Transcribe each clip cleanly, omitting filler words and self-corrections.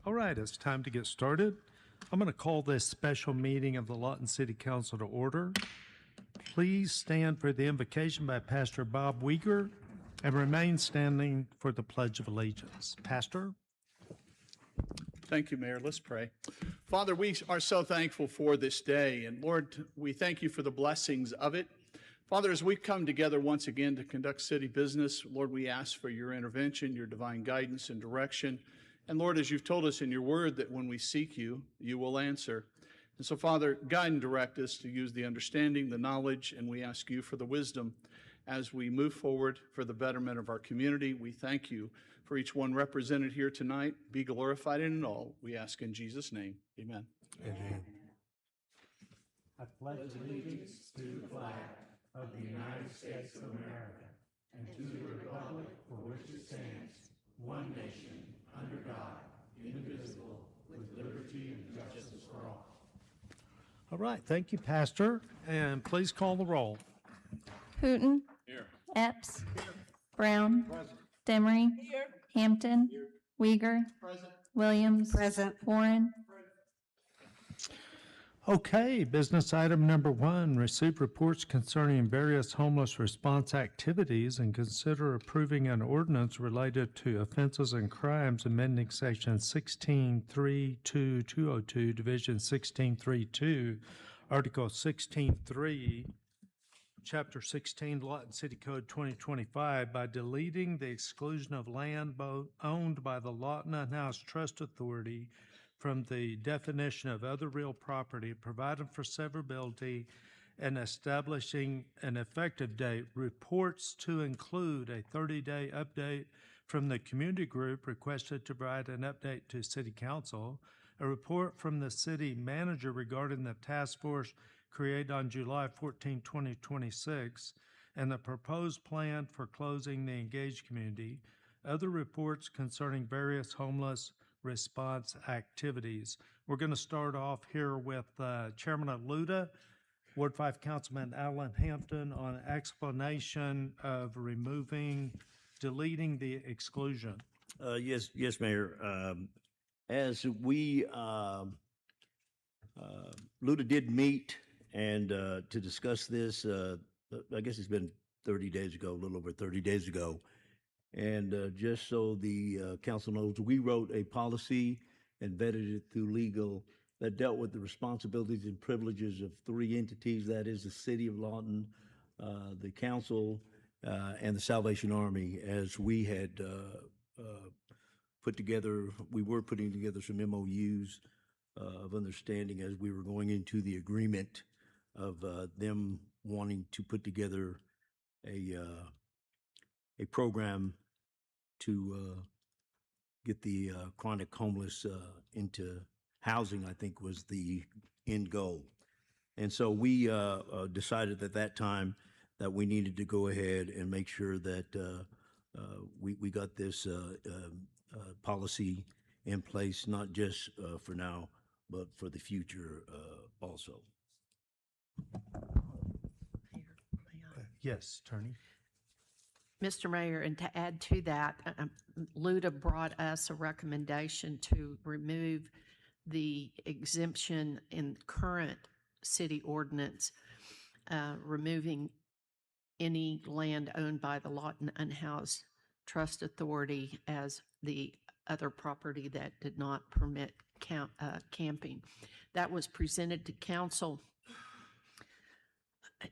All right, it's time to get started. I'm going to call this special meeting of the Lawton City Council to order. Please stand for the invocation by Pastor Bob Weger and remain standing for the Pledge of Allegiance. Pastor? Thank you, Mayor. Let's pray. Father, we are so thankful for this day, and Lord, we thank you for the blessings of it. Father, as we come together once again to conduct city business, Lord, we ask for your intervention, your divine guidance and direction. And Lord, as you've told us in your word that when we seek you, you will answer. And so, Father, guide and direct us to use the understanding, the knowledge, and we ask you for the wisdom as we move forward for the betterment of our community. We thank you for each one represented here tonight. Be glorified in it all. We ask in Jesus' name. Amen. Amen. I pledge allegiance to the flag of the United States of America and to the republic for which it stands, one nation, under God, indivisible, with liberty and justice for all. All right, thank you, Pastor, and please call the roll. Hooten. Here. Epps. Brown. Present. Demery. Hampton. Weeger. Present. Williams. Present. Warren. Okay, business item number 1, receive reports concerning various homeless response activities and consider approving an ordinance related to offenses and crimes amending section 16.32202, division 16.32, article 16.3, chapter 16, Lawton City Code 2025 by deleting the exclusion of land owned by the Lawton Unhoused Trust Authority from the definition of other real property, providing for severability, and establishing an effective date. Reports to include a 30-day update from the community group requested to provide an update to City Council, a report from the city manager regarding the task force created on July 14, 2026, and the proposed plan for closing the engaged community, other reports concerning various homeless response activities. We're going to start off here with Chairman of LUDA, Ward 5 Councilman Alan Hampton, on explanation of deleting the exclusion. Yes, Mayor. As we, LUDA did meet and to discuss this, I guess it's been 30 days ago, a little over 30 days ago. And just so the council knows, we wrote a policy and vetted it through legal that dealt with the responsibilities and privileges of 3 entities. That is the City of Lawton, the council, and the Salvation Army. As we had we were putting together some MOUs of understanding as we were going into the agreement of them wanting to put together a program to get the chronic homeless into housing, I think was the end goal. And so we decided at that time that we needed to go ahead and make sure that we got this policy in place, not just for now, but for the future also. Yes, Attorney. Mr. Mayor, and to add to that, LUDA brought us a recommendation to remove the exemption in current city ordinance, removing any land owned by the Lawton Unhoused Trust Authority as the other property that did not permit camping. That was presented to council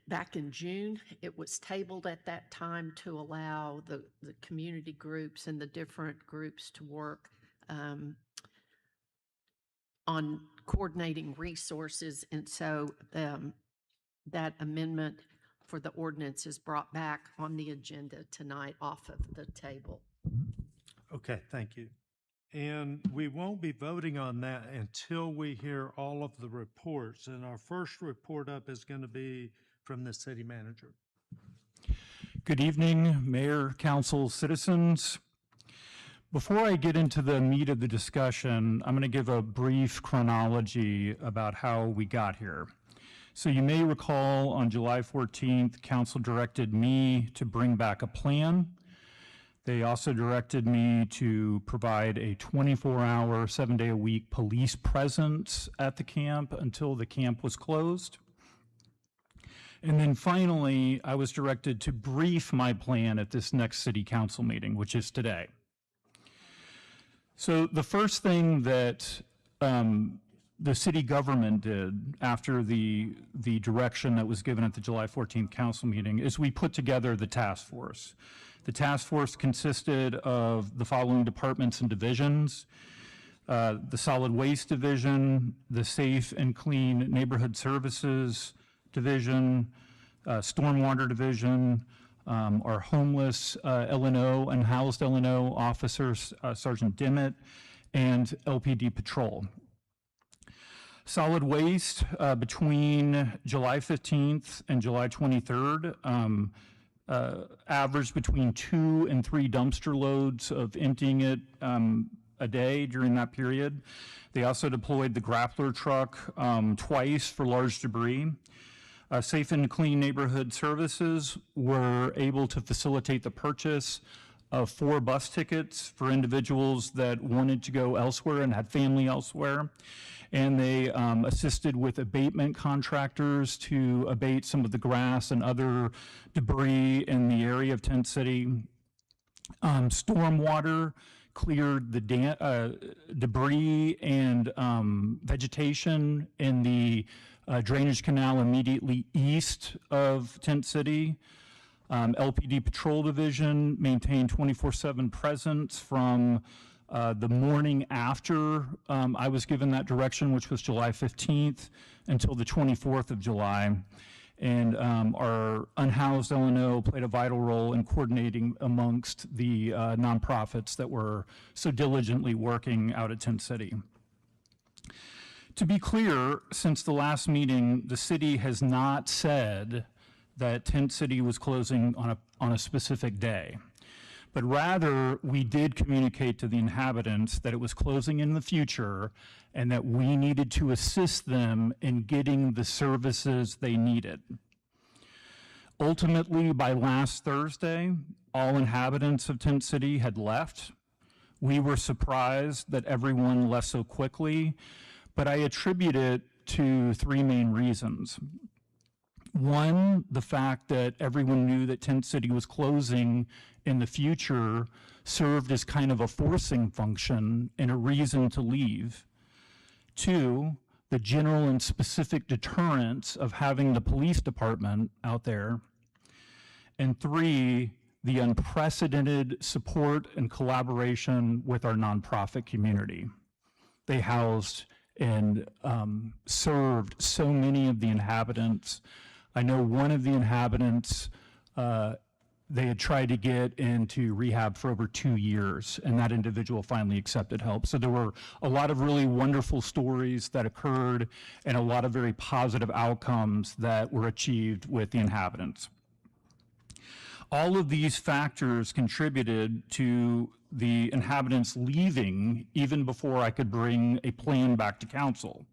back in June. It was tabled at that time to allow the community groups and the different groups to work on coordinating resources. And so that amendment for the ordinance is brought back on the agenda tonight off of the table. Okay, thank you. And we won't be voting on that until we hear all of the reports. And our first report up is going to be from the city manager. Good evening, Mayor, Council, citizens. Before I get into the meat of the discussion, I'm going to give a brief chronology about how we got here. So you may recall on July 14th, Council directed me to bring back a plan They also directed me to provide a 24-hour, 7-day-a-week police presence at the camp until the camp was closed. And then finally, I was directed to brief my plan at this next city council meeting, which is today. So the first thing that the city government did after the direction that was given at the July 14th council meeting is we put together the task force. The task force consisted of the following departments and divisions: the Solid Waste Division, the Safe and Clean Neighborhood Services Division, Stormwater Division, our homeless L&O and housed L&O officers, Sergeant Dimmitt, and LPD Patrol. Solid waste between July 15th and July 23rd averaged between 2 and 3 dumpster loads of emptying it a day during that period. They also deployed the grappler truck twice for large debris. Safe and Clean Neighborhood Services were able to facilitate the purchase of 4 bus tickets for individuals that wanted to go elsewhere and had family elsewhere. And they assisted with abatement contractors to abate some of the grass and other debris in the area of Tent City. Stormwater cleared the debris and vegetation in the drainage canal immediately east of Tent City. LPD Patrol Division maintained 24/7 presence from the morning after I was given that direction, which was July 15th, until the 24th of July. And our unhoused L&O played a vital role in coordinating amongst the nonprofits that were so diligently working out at Tent City. To be clear, since the last meeting, the city has not said that Tent City was closing on a specific day. But rather, we did communicate to the inhabitants that it was closing in the future and that we needed to assist them in getting the services they needed. Ultimately, by last Thursday, all inhabitants of Tent City had left. We were surprised that everyone left so quickly, but I attribute it to 3 main reasons. One, the fact that everyone knew that Tent City was closing in the future served as kind of a forcing function and a reason to leave. 2, the general and specific deterrence of having the police department out there. And 3, the unprecedented support and collaboration with our nonprofit community. They housed and served so many of the inhabitants. I know one of the inhabitants, they had tried to get into rehab for over 2 years, and that individual finally accepted help. So there were a lot of really wonderful stories that occurred and a lot of very positive outcomes that were achieved with the inhabitants. All of these factors contributed to the inhabitants leaving even before I could bring a plan back to council.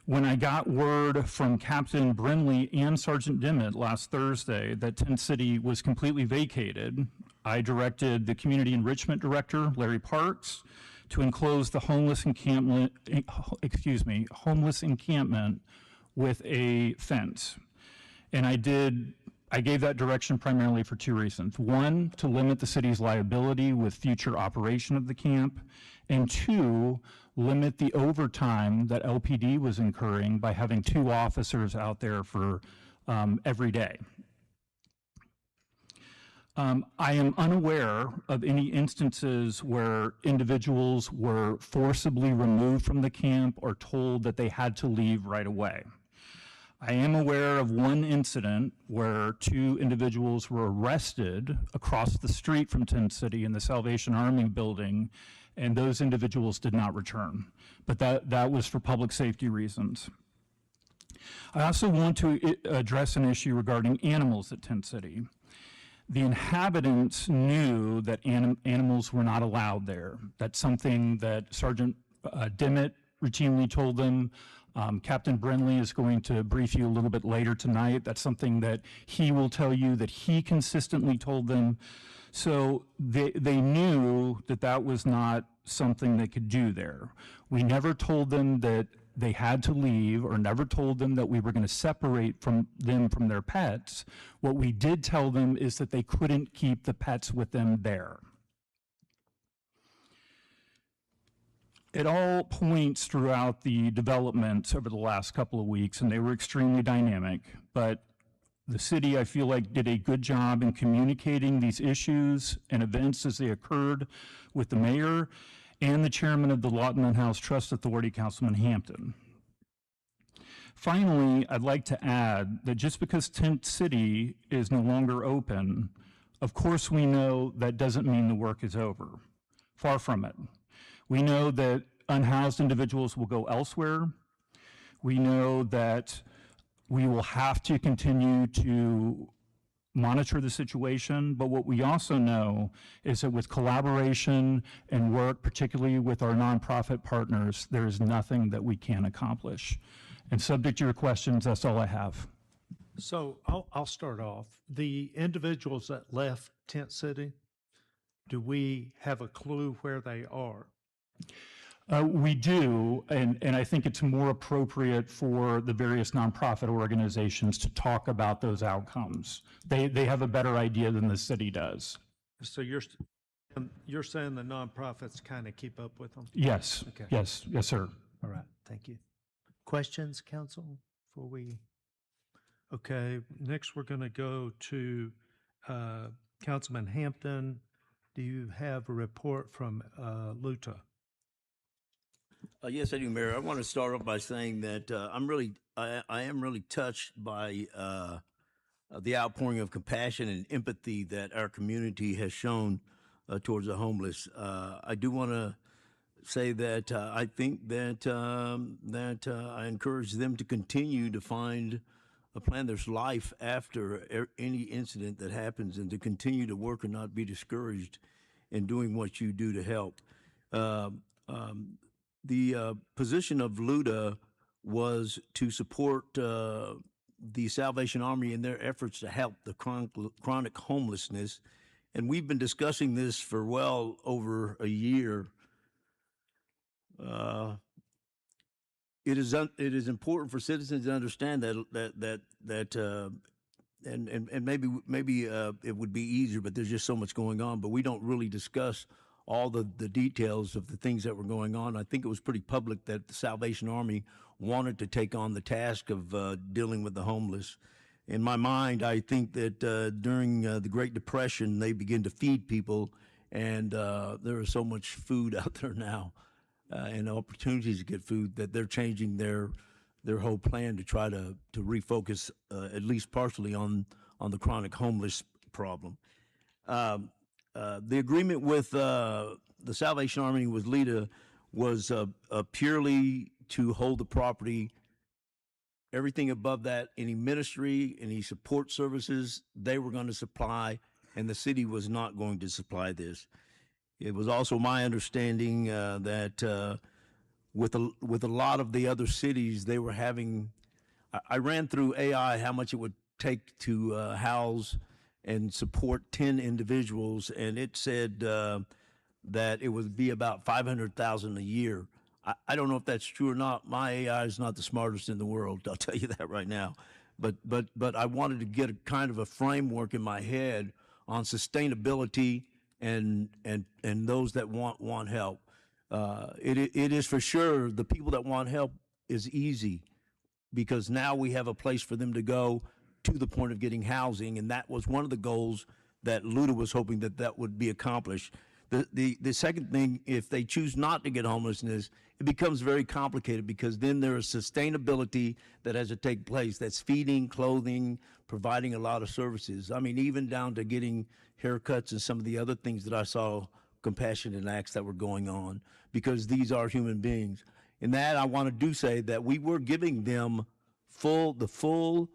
When I got word from Captain Brinley and Sergeant Dimmitt last Thursday that Tent City was completely vacated, I directed the Community Enrichment Director, Larry Parks, to enclose the homeless encampment with a fence. And I gave that direction primarily for 2 reasons. 1, to limit the city's liability with future operation of the camp, and 2, limit the overtime that LPD was incurring by having 2 officers out there for every day. I am unaware of any instances where individuals were forcibly removed from the camp or told that they had to leave right away. I am aware of one incident where 2 individuals were arrested across the street from Tent City in the Salvation Army building, and those individuals did not return. But that was for public safety reasons. I also want to address an issue regarding animals at Tent City. The inhabitants knew that animals were not allowed there. That's something that Sergeant Dimmitt routinely told them. Captain Brinley is going to brief you a little bit later tonight. That's something that he will tell you that he consistently told them. So they knew that that was not something they could do there. We never told them that they had to leave, or never told them that we were going to separate them from their pets. What we did tell them is that they couldn't keep the pets with them there. At all points throughout the development over the last couple of weeks, and they were extremely dynamic, but the city, I feel like, did a good job in communicating these issues and events as they occurred with the mayor and the chairman of the Lawton and House Trust Authority, Councilman Hampton. Finally, I'd like to add that just because Tent City is no longer open, of course we know that doesn't mean the work is over. Far from it. We know that unhoused individuals will go elsewhere. We know that we will have to continue to monitor the situation, but what we also know is that with collaboration and work, particularly with our nonprofit partners, there is nothing that we can't accomplish. And subject to your questions, that's all I have. So I'll start off. The individuals that left Tent City, do we have a clue where they are? We do, and I think it's more appropriate for the various nonprofit organizations to talk about those outcomes. They have a better idea than the city does. So you're saying the nonprofits kind of keep up with them? Yes, Okay. yes, sir. All right, thank you. Questions, council, before we? Okay, next we're going to go to Councilman Hampton. Do you have a report from Luta? Yes, I do, Mayor. I want to start off by saying that I am really touched by the outpouring of compassion and empathy that our community has shown towards the homeless. I do want to say that I think that I encourage them to continue to find a plan. There's life after any incident that happens, and to continue to work and not be discouraged in doing what you do to help. The position of LUTA was to support the Salvation Army in their efforts to help the chronic homelessness. And we've been discussing this for well over a year. It is important for citizens to understand that and maybe it would be easier, but there's just so much going on. But we don't really discuss all the details of the things that were going on. I think it was pretty public that the Salvation Army wanted to take on the task of dealing with the homeless. In my mind, I think that during the Great Depression, they began to feed people, and there is so much food out there now and opportunities to get food that they're changing their whole plan to try to refocus at least partially on the chronic homeless problem. The agreement with the Salvation Army with LUTA was purely to hold the property. Everything above that, any ministry, any support services, they were going to supply, and the city was not going to supply this. It was also my understanding that with a lot of the other cities, they were having. I ran through AI how much it would take to house and support 10 individuals, and it said that it would be about $500,000 a year. I don't know if that's true or not. My AI is not the smartest in the world, I'll tell you that right now. But I wanted to get a kind of a framework in my head on sustainability and those that want help. It is for sure the people that want help is easy, because now we have a place for them to go to the point of getting housing, and that was one of the goals that LUTA was hoping that would be accomplished. The second thing, if they choose not to get homelessness, it becomes very complicated, because then there is sustainability that has to take place. That's feeding, clothing, providing a lot of services. I mean, even down to getting haircuts and some of the other things that I saw compassionate acts that were going on, because these are human beings. In that, I want to say that we were giving them the full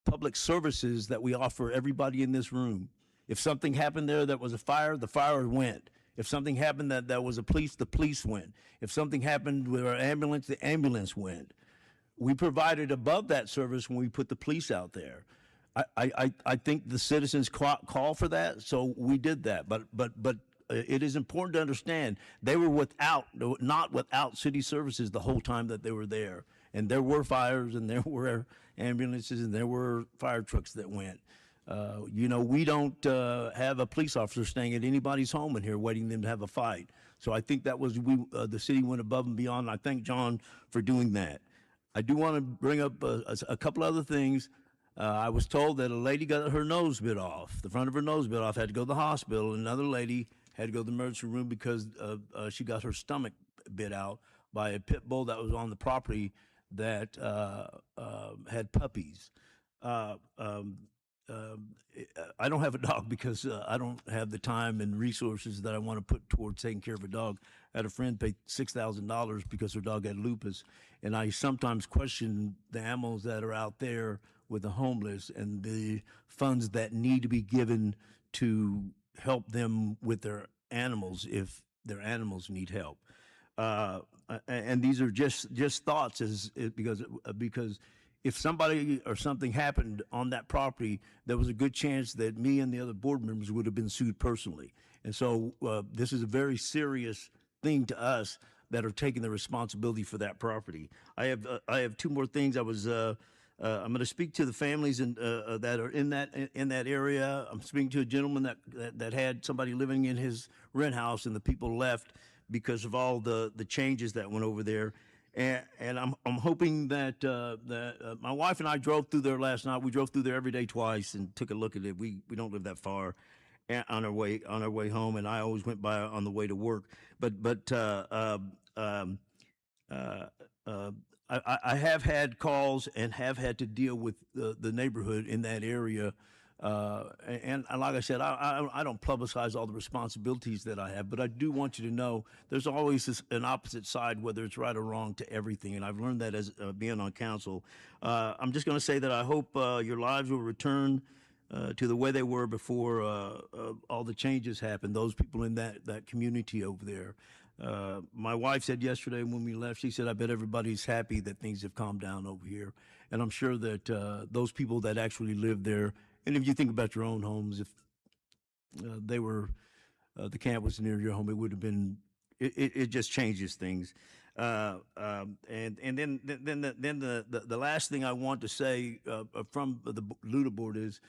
public services that we offer everybody in this room. If something happened there that was a fire, the fire went. If something happened that was the police went. If something happened with our ambulance, the ambulance went. We provided above that service when we put the police out there. I think the citizens call for that, so we did that. But it is important to understand they were not without city services the whole time that they were there. And there were fires, and there were ambulances, and there were fire trucks that went. We don't have a police officer staying at anybody's home in here waiting them to have a fight. So I think that was the city went above and beyond. I thank John for doing that. I do want to bring up a couple other things. I was told that a lady got her nose bit off. The front of her nose bit off, had to go to the hospital. Another lady had to go to the emergency room because she got her stomach bit out by a pit bull that was on the property that had puppies. I don't have a dog because I don't have the time and resources that I want to put towards taking care of a dog. I had a friend pay $6,000 because her dog had lupus, and I sometimes question the animals that are out there with the homeless and the funds that need to be given to help them with their animals if their animals need help. And these are just thoughts because if somebody or something happened on that property, there was a good chance that me and the other board members would have been sued personally. And so this is a very serious thing to us that are taking the responsibility for that property. I have two more things. I'm going to speak to the families that are in that area. I'm speaking to a gentleman that had somebody living in his rent house, and the people left because of all the changes that went over there. And I'm hoping that my wife and I drove through there last night. We drove through there every day twice and took a look at it. We don't live that far on our way home, and I always went by on the way to work. I have had calls and have had to deal with the neighborhood in that area. And like I said, I don't publicize all the responsibilities that I have, but I do want you to know there's always an opposite side, whether it's right or wrong, to everything. And I've learned that as being on council. I'm just going to say that I hope your lives will return to the way they were before all the changes happened, those people in that community over there. My wife said yesterday when we left, she said, I bet everybody's happy that things have calmed down over here. And I'm sure that those people that actually live there, and if you think about your own homes, if they were, the camp was near your home, it would have been, it just changes things. And then the last thing I want to say from the LUTA board is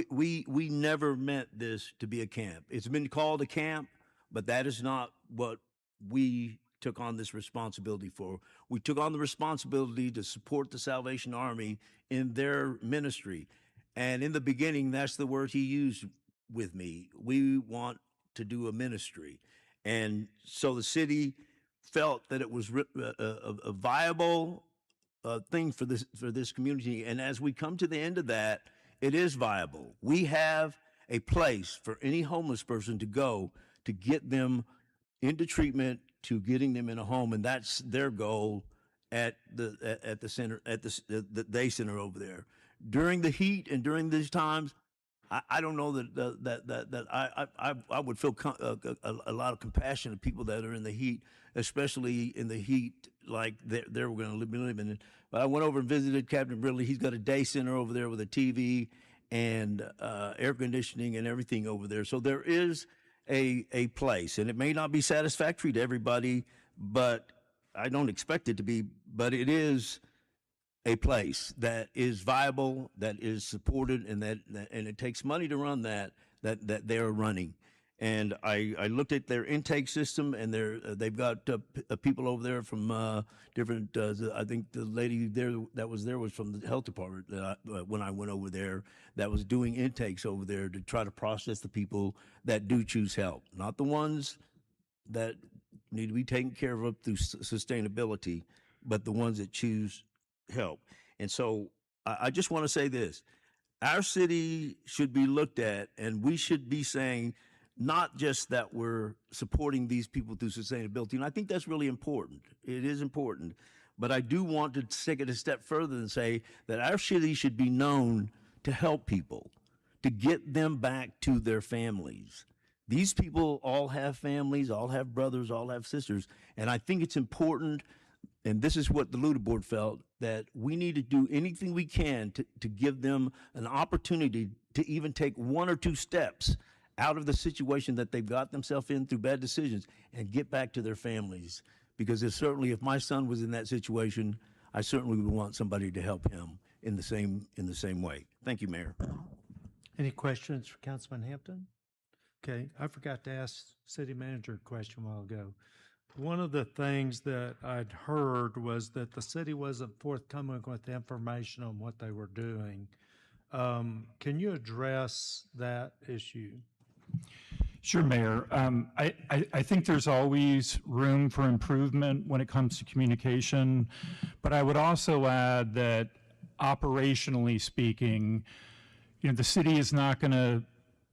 we never meant this to be a camp. It's been called a camp, but that is not what we took on this responsibility for. We took on the responsibility to support the Salvation Army in their ministry. And in the beginning, that's the word he used with me. We want to do a ministry. And so the city felt that it was a viable thing for this community. And as we come to the end of that, it is viable. We have a place for any homeless person to go to get them into treatment, to getting them in a home, and that's their goal at the center, at the day center over there. During the heat and during these times, I don't know that I would feel a lot of compassion to people that are in the heat, especially in the heat like they're going to be living in. But I went over and visited Captain Ridley. He's got a day center over there with a TV and air conditioning and everything over there. So there is a place, and it may not be satisfactory to everybody, but I don't expect it to be, but it is a place that is viable, that is supported, and and it takes money to run that they're running. And I looked at their intake system, and they've got people over there from different. I think the lady there that was there was from the health department when I went over there. That was doing intakes over there to try to process the people that do choose help, not the ones that need to be taken care of through sustainability, but the ones that choose help. And so I just want to say this: our city should be looked at, and we should be saying, not just that we're supporting these people through sustainability, and I think that's really important. It is important. But I do want to take it a step further and say that our city should be known to help people, to get them back to their families. These people all have families, all have brothers, all have sisters, and I think it's important, and this is what the LUTA board felt, that we need to do anything we can to give them an opportunity to even take 1 or 2 steps out of the situation that they've got themselves in through bad decisions and get back to their families. Because if my son was in that situation, I certainly would want somebody to help him in the same way. Thank you, Mayor. Any questions for Councilman Hampton? Okay, I forgot to ask City Manager a question a while ago. One of the things that I'd heard was that the city wasn't forthcoming with information on what they were doing. Can you address that issue? Sure, Mayor. I think there's always room for improvement when it comes to communication, but I would also add that operationally speaking, the city is not going to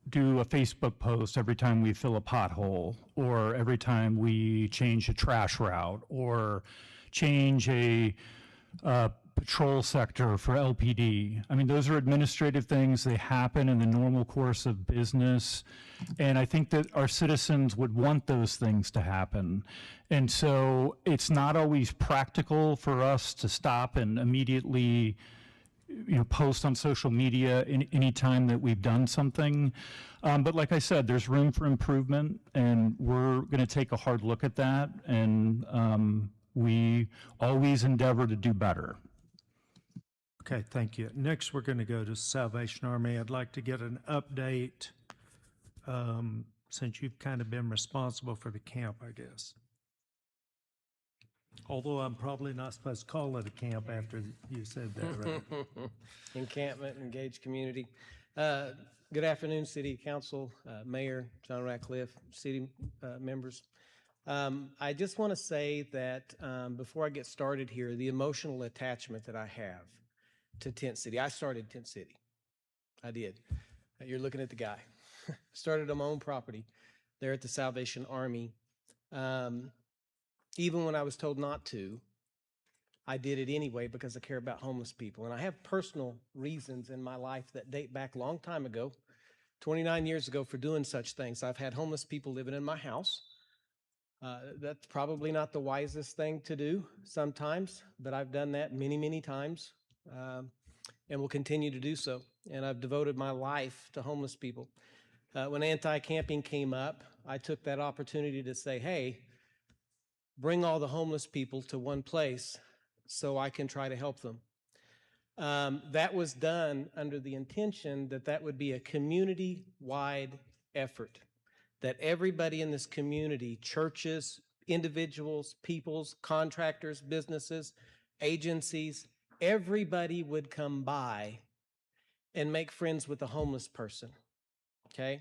do a Facebook post every time we fill a pothole, or every time we change a trash route, or change a patrol sector for LPD. I mean, those are administrative things. They happen in the normal course of business. And I think that our citizens would want those things to happen. And so it's not always practical for us to stop and immediately post on social media any time that we've done something. But like I said, there's room for improvement, and we're going to take a hard look at that. And we always endeavor to do better. Okay, thank you. Next, we're going to go to Salvation Army. I'd like to get an update, since you've kind of been responsible for the camp, I guess. Although I'm probably not supposed to call it a camp after you said that, right? Encampment, engaged community. Good afternoon, City Council, Mayor John Ratcliffe, city members. I just want to say that before I get started here, the emotional attachment that I have to Tent City. I started Tent City. I did. You're looking at the guy. Started on my own property there at the Salvation Army. Even when I was told not to, I did it anyway because I care about homeless people. And I have personal reasons in my life that date back a long time ago, 29 years ago, for doing such things. I've had homeless people living in my house. That's probably not the wisest thing to do sometimes, but I've done that many, many times, and will continue to do so. And I've devoted my life to homeless people. When anti-camping came up, I took that opportunity to say, hey, bring all the homeless people to one place so I can try to help them. That was done under the intention that that would be a community-wide effort, that everybody in this community, churches, individuals, peoples, contractors, businesses, agencies, everybody would come by and make friends with a homeless person, okay?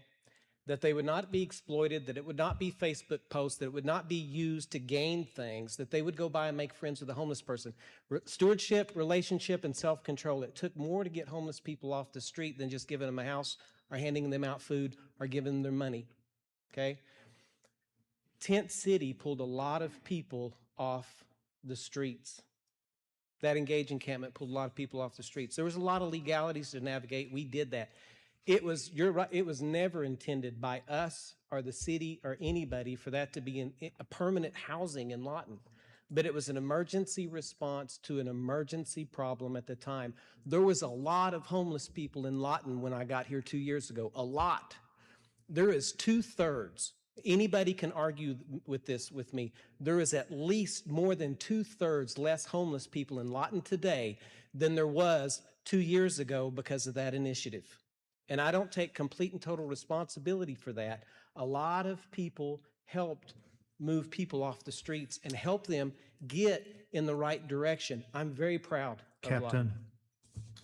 That they would not be exploited, that it would not be Facebook posts, that it would not be used to gain things, that they would go by and make friends with a homeless person. Stewardship, relationship, and self-control. It took more to get homeless people off the street than just giving them a house or handing them out food or giving them their money, okay? Tent City pulled a lot of people off the streets. That engaged encampment pulled a lot of people off the streets. There was a lot of legalities to navigate. We did that. You're right, it was never intended by us or the city or anybody for that to be a permanent housing in Lawton. But it was an emergency response to an emergency problem at the time. There was a lot of homeless people in Lawton when I got here 2 years ago, a lot. There is 2/3. Anybody can argue with this with me. There is at least more than 2/3 less homeless people in Lawton today than there was 2 years ago because of that initiative. And I don't take complete and total responsibility for that. A lot of people helped move people off the streets and help them get in the right direction. I'm very proud of Lawton. Captain,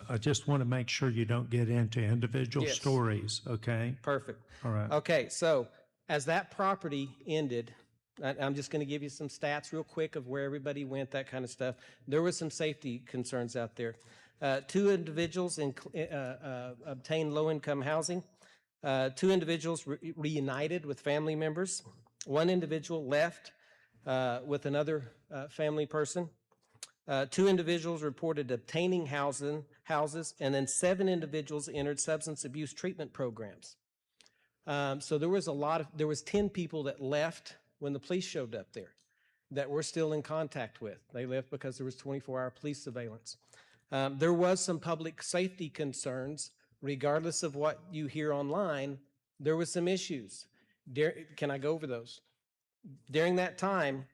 I just want to make sure you don't get into individual Yes. stories, okay? Perfect. All right. Okay, so as that property ended, I'm just going to give you some stats real quick of where everybody went, that kind of stuff. There was some safety concerns out there. 2 individuals obtained low-income housing. 2 individuals reunited with family members. 1 individual left with another family person. 2 individuals reported obtaining houses, and then 7 individuals entered substance abuse treatment programs. So there was 10 people that left when the police showed up there. that we're still in contact with. They left because there was 24-hour police surveillance. There was some public safety concerns. Regardless of what you hear online, there was some issues. Can I go over those? During that time,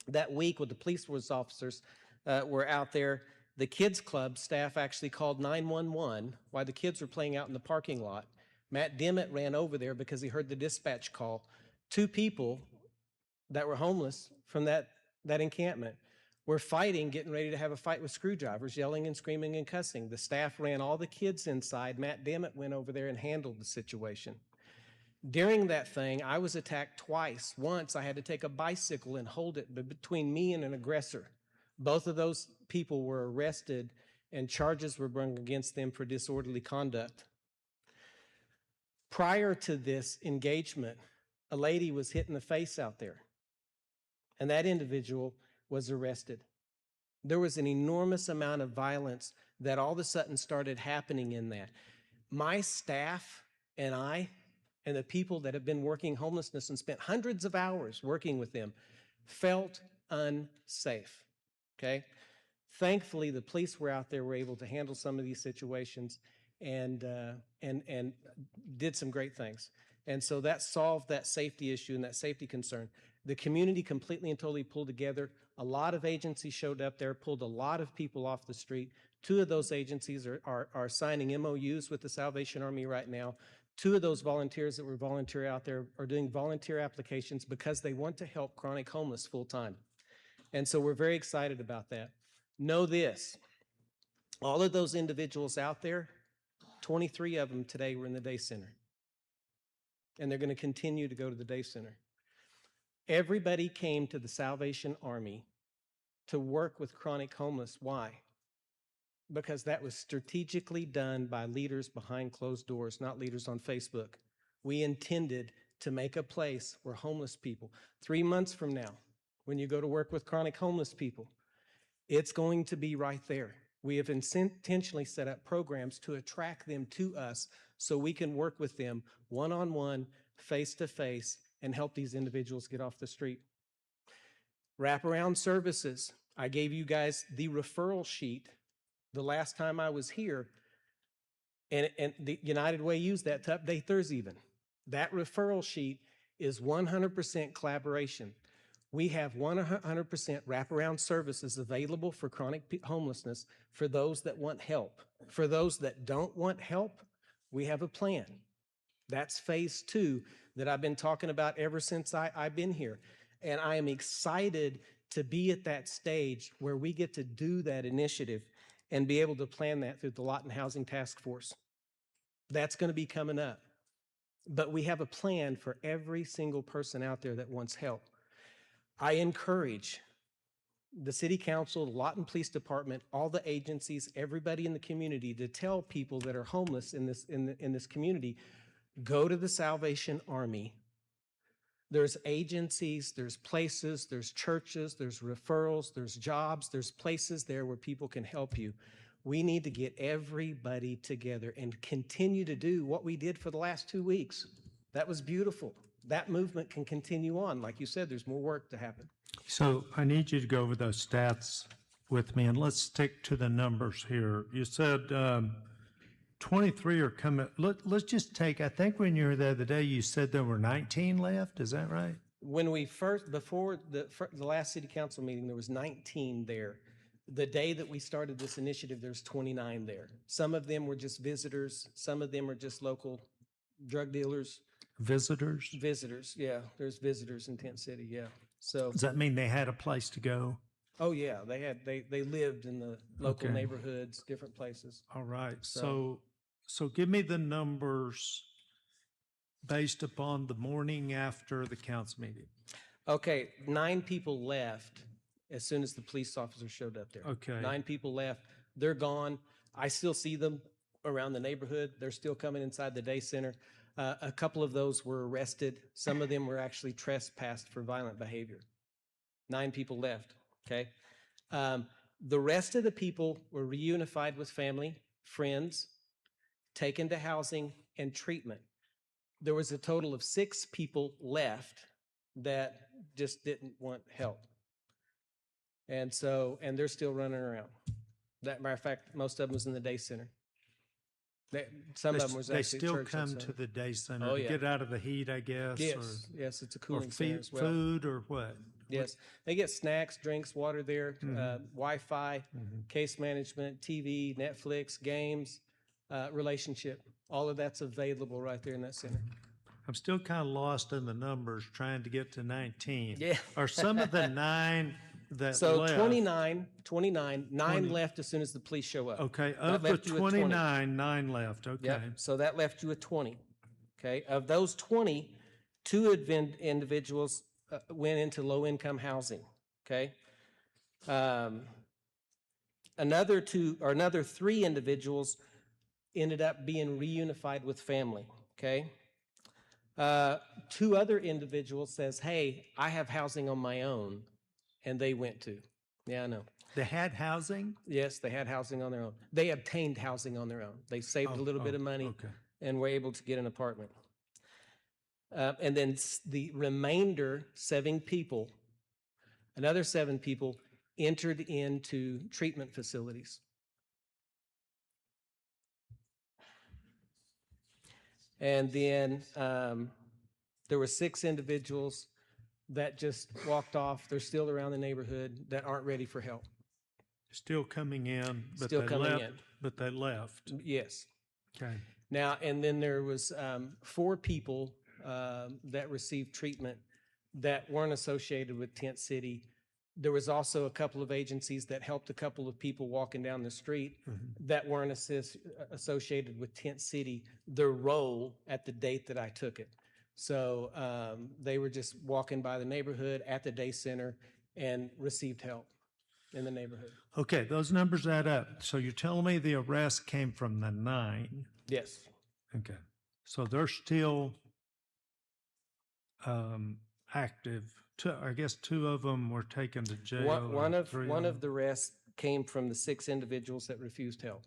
that week when the police force officers were out there, the kids club staff actually called 911 while the kids were playing out in the parking lot. Matt Dimmitt ran over there because he heard the dispatch call. 2 people that were homeless from that encampment were fighting, getting ready to have a fight with screwdrivers, yelling and screaming and cussing. The staff ran all the kids inside. Matt Dimmitt went over there and handled the situation. During that thing, I was attacked twice. Once, I had to take a bicycle and hold it between me and an aggressor. Both of those people were arrested and charges were brought against them for disorderly conduct. Prior to this engagement, a lady was hit in the face out there, and that individual was arrested. There was an enormous amount of violence that all of a sudden started happening in that. My staff and I and the people that have been working homelessness and spent hundreds of hours working with them felt unsafe, okay? Thankfully, the police were out there, were able to handle some of these situations and did some great things. And so that solved that safety issue and that safety concern. The community completely and totally pulled together. A lot of agencies showed up there, pulled a lot of people off the street. 2 of those agencies are signing MOUs with the Salvation Army right now. 2 of those volunteers that were volunteer out there are doing volunteer applications because they want to help chronic homeless full time. And so we're very excited about that. Know this, all of those individuals out there, 23 of them today were in the day center. And they're going to continue to go to the day center. Everybody came to the Salvation Army to work with chronic homeless. Why? Because that was strategically done by leaders behind closed doors, not leaders on Facebook. We intended to make a place where homeless people, 3 months from now, when you go to work with chronic homeless people, it's going to be right there. We have intentionally set up programs to attract them to us so we can work with them one-on-one, face-to-face, and help these individuals get off the street. Wraparound services. I gave you guys the referral sheet the last time I was here, and the United Way used that to update theirs even. That referral sheet is 100% collaboration. We have 100% wraparound services available for chronic homelessness for those that want help. For those that don't want help, we have a plan. That's phase 2 that I've been talking about ever since I've been here. And I am excited to be at that stage where we get to do that initiative and be able to plan that through the Lawton Housing Task Force. That's going to be coming up. But we have a plan for every single person out there that wants help. I encourage the City Council, the Lawton Police Department, all the agencies, everybody in the community to tell people that are homeless in this community, go to the Salvation Army. There's agencies, there's places, there's churches, there's referrals, there's jobs, there's places there where people can help you. We need to get everybody together and continue to do what we did for the last 2 weeks. That was beautiful. That movement can continue on. Like you said, there's more work to happen. So I need you to go over those stats with me, and let's stick to the numbers here. You said 23 are coming. Let's just take, I think when you were there the day, you said there were 19 left. Is that right? When we before the last city council meeting, there was 19 there. The day that we started this initiative, there's 29 there. Some of them were just visitors. Some of them are just local drug dealers. Visitors? Visitors, yeah. There's visitors in Tent City, yeah. So, Does that mean they had a place to go? oh yeah, they lived in the local Okay. neighborhoods, different places. All right. So- So give me the numbers based upon the morning after the council meeting. Okay, 9 people left as soon as the police officer showed up there. Okay. 9 people left. They're gone. I still see them around the neighborhood. They're still coming inside the day center. A couple of those were arrested. Some of them were actually trespassed for violent behavior. 9 people left, okay? The rest of the people were reunified with family, friends, taken to housing and treatment. There was a total of 6 people left that just didn't want help. And so, and they're still running around. That matter of fact, most of them was in the day center. Some of them was They actually still church. come outside. to the day center Oh, to yeah. get out of the heat, I guess? Yes, yes, it's a Or cooling center as well. food or what? Yes, they get snacks, drinks, water there, Wi-Fi, case management, TV, Netflix, games, relationship. All of that's available right there in that center. I'm still kind of lost in the numbers trying to get to 19. Yeah. Are some of the 9 that So left? 29, 9 20. left as soon as the police show up. Okay, That of the left you with 20. 29, 9 left, okay. Yep, so that left you with 20. Okay, of those 20, 2 individuals went into low-income housing. Okay, another 3 individuals ended up being reunified with family. Okay, 2 other individuals says, "Hey, I have housing on my own," and they went to. Yeah, I know. They had housing? Yes, they had housing on their own. They obtained housing on their own. They saved a little bit of money Okay. and were able to get an apartment. And then the remainder, 7 people, another 7 people entered into treatment facilities. And then there were 6 individuals that just walked off. They're still around the neighborhood that aren't ready for help. Still coming in, but Still they coming left. in. But they left. Yes. Okay. Now, and then there was 4 people that received treatment that weren't associated with Tent City. There was also a couple of agencies that helped a couple of people walking down the street that weren't associated with Tent City, their role at the date that I took it. So they were just walking by the neighborhood at the day center and received help in the neighborhood. Okay, those numbers add up. So you're telling me the arrest came from the 9? Yes. Okay. So they're still active. I guess 2 of them were taken to jail. One or 3 of them. the rest came from the 6 individuals that refused help.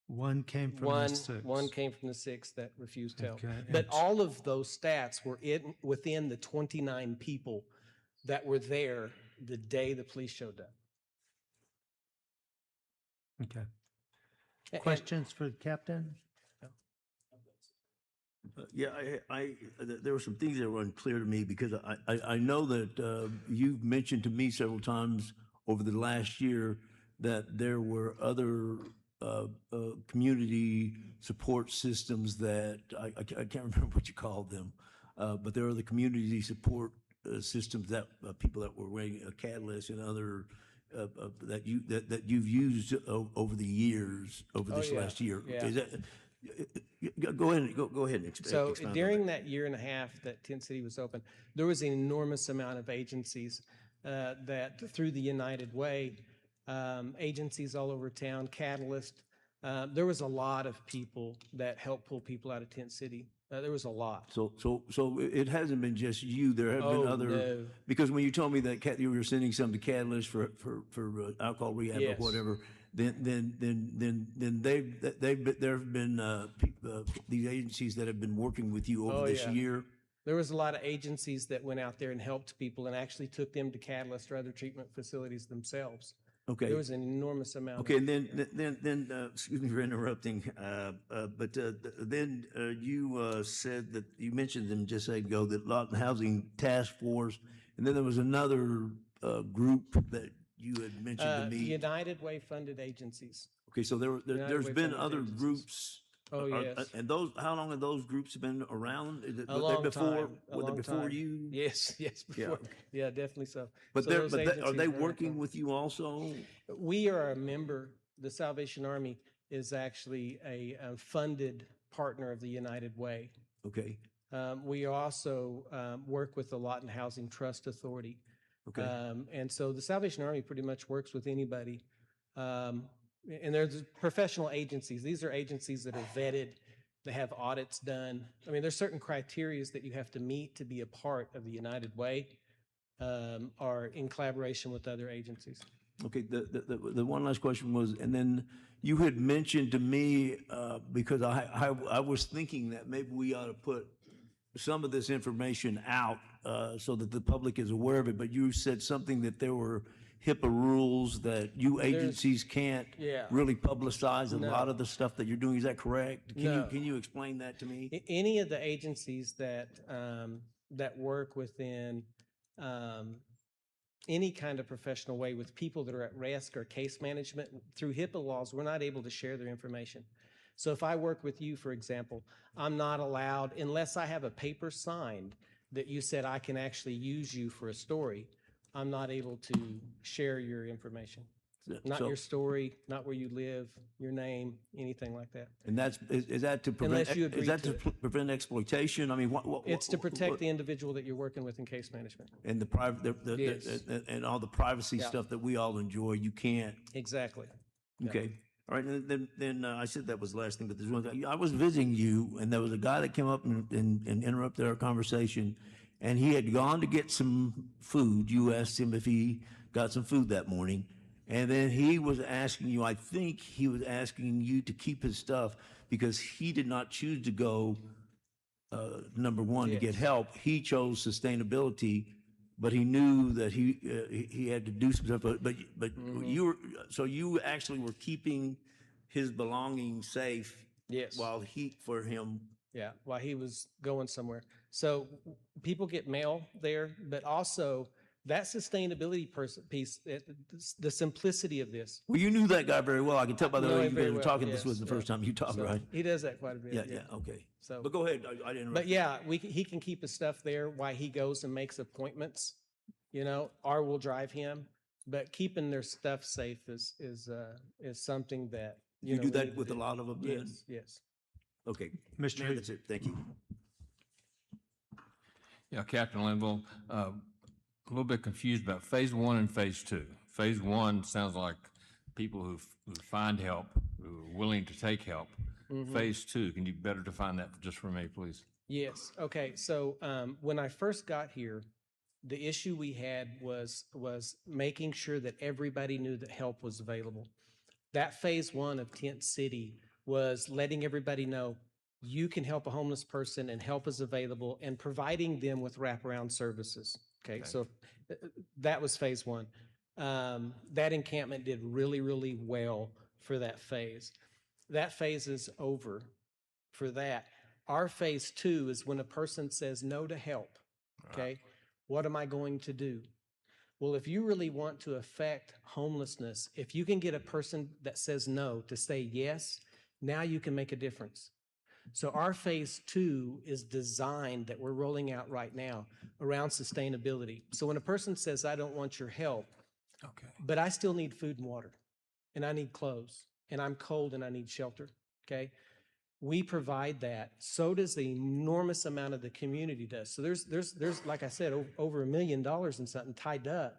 One came from the 6. One came from the 6 that refused help. Okay, But and- all of those stats were within the 29 people that were there the day the police showed up. Okay. And- Questions for the captain? Yeah, there were some things that were unclear to me because I know that you've mentioned to me several times over the last year that there were other community support systems that I can't remember what you called them, but there are the community support systems that people that were wearing a Catalyst and other that you've used over the years over this yeah, last year. yeah. Is that, go ahead and explain. So expound on during that year and a half that Tent City was open, there was an enormous amount of agencies that through the United Way, agencies all over town, Catalyst, there was a lot of people that helped pull people out of Tent City. There was a lot. So it hasn't been just you. There have been other No. because when you told me that you were sending some to Catalyst for alcohol rehab Yes. or whatever, then there have been these agencies that have been working with you over Oh, this yeah. year. There was a lot of agencies that went out there and helped people and actually took them to Catalyst or other treatment facilities themselves. Okay. There was an enormous amount. Okay, and then excuse me for interrupting, but then you said that you mentioned them just a second ago that Lawton Housing Task Force, and then there was another group that you had mentioned to me. United Way funded agencies. Okay, so United there's Way been funded other agencies. groups. Oh, yes. And those, how long have those groups been around? A long time. Were they before you? Yes, before. Yeah, definitely so. But So they're, those but are they agencies were working around. with you also? We are a member, the Salvation Army is actually a funded partner of the United Way. Okay, We also work with the Lawton Housing Trust Authority. okay. And so the Salvation Army pretty much works with anybody. And there's professional agencies. These are agencies that are vetted, they have audits done. I mean, there's certain criterias that you have to meet to be a part of the United Way, or in collaboration with other agencies. Okay, the one last question was, and then you had mentioned to me, because I was thinking that maybe we ought to put some of this information out so that the public is aware of it, but you said something that there were HIPAA rules that you agencies can't Yeah. really publicize a No. lot of the stuff that you're doing. Is that correct? No. Can you explain that to me? Any of the agencies that that work within any kind of professional way with people that are at risk or case management, through HIPAA laws, we're not able to share their information. So if I work with you, for example, I'm not allowed, unless I have a paper signed that you said I can actually use you for a story, I'm not able to share your information. Not So- your story, not where you live, your name, anything like that. And is that to prevent, Unless you agree is that to to prevent exploitation? I mean, It's to protect the individual that you're working with in case management. and the private, Yes. and all the privacy Yeah. stuff that we all enjoy, you can't. Exactly. Yeah. Okay. All right. And then I said that was the last thing, but there's one thing. I was visiting you, and there was a guy that came up and interrupted our conversation, and he had gone to get some food. You asked him if he got some food that morning, and then he was asking you, I think he was asking you to keep his stuff because he did not choose to go, number one, to get Yes. help. He chose sustainability, but he knew that he had to do some stuff. But you were, so you actually were keeping his belongings safe. Yes. While for him. Yeah, while he was going somewhere. So people get mail there, but also that sustainability piece, the simplicity of this. Well, you knew that guy very well. I can tell by the Know way him you very guys were well, talking. This yes, was the first yeah. time you talked, So right? he does that quite a bit. Yeah, okay. So, But go ahead. I didn't. but yeah, he can keep his stuff there while he goes and makes appointments, or we'll drive him. But keeping their stuff safe is something that, You do we that need to with a do. lot of them then? Yes. Okay. Mr. Mayor, that's it. Thank you. Yeah, Captain Linville, a little bit confused about phase one and phase two. Phase one sounds like people who find help, who are willing to take help. Phase two, can you better define that just for me, please? Yes. Okay. So when I first got here, the issue we had was making sure that everybody knew that help was available. That phase one of Tent City was letting everybody know you can help a homeless person and help is available and providing them with wraparound services. Okay. So that was phase one. That encampment did really, really well for that phase. That phase is over for that. Our phase two is when a person says no to help. Okay. What am I going to do? Well, if you really want to affect homelessness, if you can get a person that says no to say yes, now you can make a difference. So our phase two is designed that we're rolling out right now around sustainability. So when a person says, I don't want your help, Okay. but I still need food and water, and I need clothes, and I'm cold and I need shelter, okay? We provide that. So does the enormous amount of the community does. So there's like I said, over $1 million in something tied up,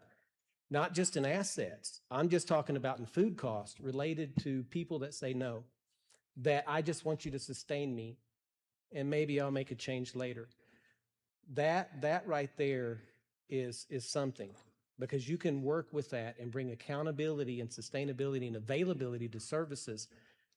not just in assets. I'm just talking about in food cost related to people that say no, that I just want you to sustain me and maybe I'll make a change later. That right there is something, because you can work with that and bring accountability and sustainability and availability to services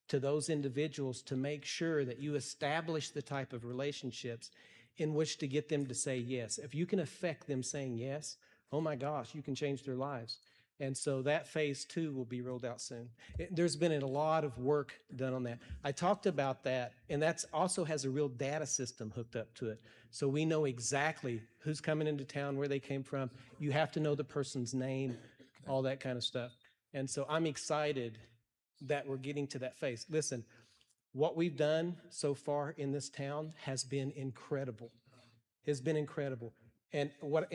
to those individuals to make sure that you establish the type of relationships in which to get them to say yes. If you can affect them saying yes, oh my gosh, you can change their lives. And so that phase two will be rolled out soon. There's been a lot of work done on that. I talked about that, and that's also has a real data system hooked up to it. So we know exactly who's coming into town, where they came from. You have to know the person's name, all that kind of stuff. And so I'm excited that we're getting to that phase. Listen, what we've done so far in this town has been incredible. Has been incredible. And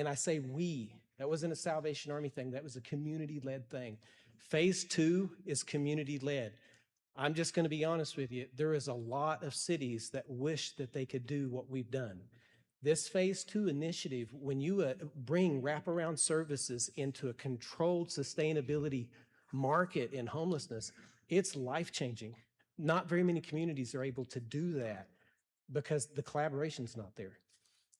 I say we, that wasn't a Salvation Army thing, that was a community-led thing. Phase two is community-led. I'm just going to be honest with you, there is a lot of cities that wish that they could do what we've done. This phase two initiative, when you bring wraparound services into a controlled sustainability market in homelessness, it's life-changing. Not very many communities are able to do that because the collaboration's not there.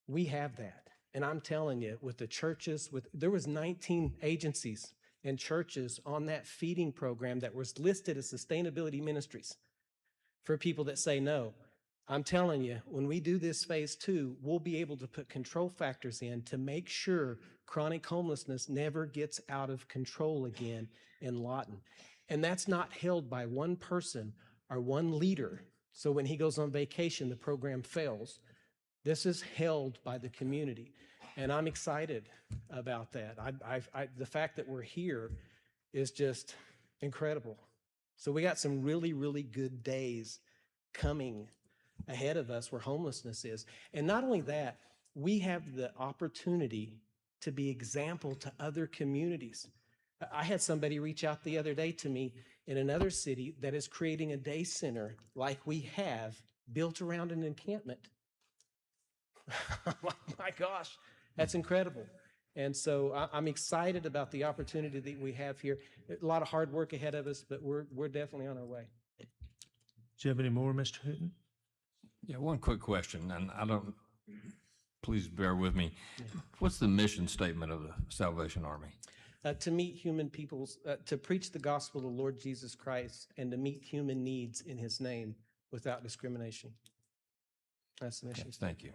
We have that. And I'm telling you, with the churches, there was 19 agencies and churches on that feeding program that was listed as sustainability ministries for people that say no. I'm telling you, when we do this phase 2, we'll be able to put control factors in to make sure chronic homelessness never gets out of control again in Lawton. And that's not held by one person or one leader. So when he goes on vacation, the program fails. This is held by the community. And I'm excited about that. The fact that we're here is just incredible. So we got some really, really good days coming ahead of us where homelessness is. And not only that, we have the opportunity to be example to other communities. I had somebody reach out the other day to me in another city that is creating a day center like we have built around an encampment. My gosh, that's incredible. And so I'm excited about the opportunity that we have here. A lot of hard work ahead of us, but we're definitely on our way. Do you have any more, Mr. Hooten? Yeah, one quick question, and please bear with me. What's the mission statement of the Salvation Army? To meet human peoples, to preach the gospel of the Lord Jesus Christ and to meet human needs in his name without discrimination. That's the mission. Okay, thank you.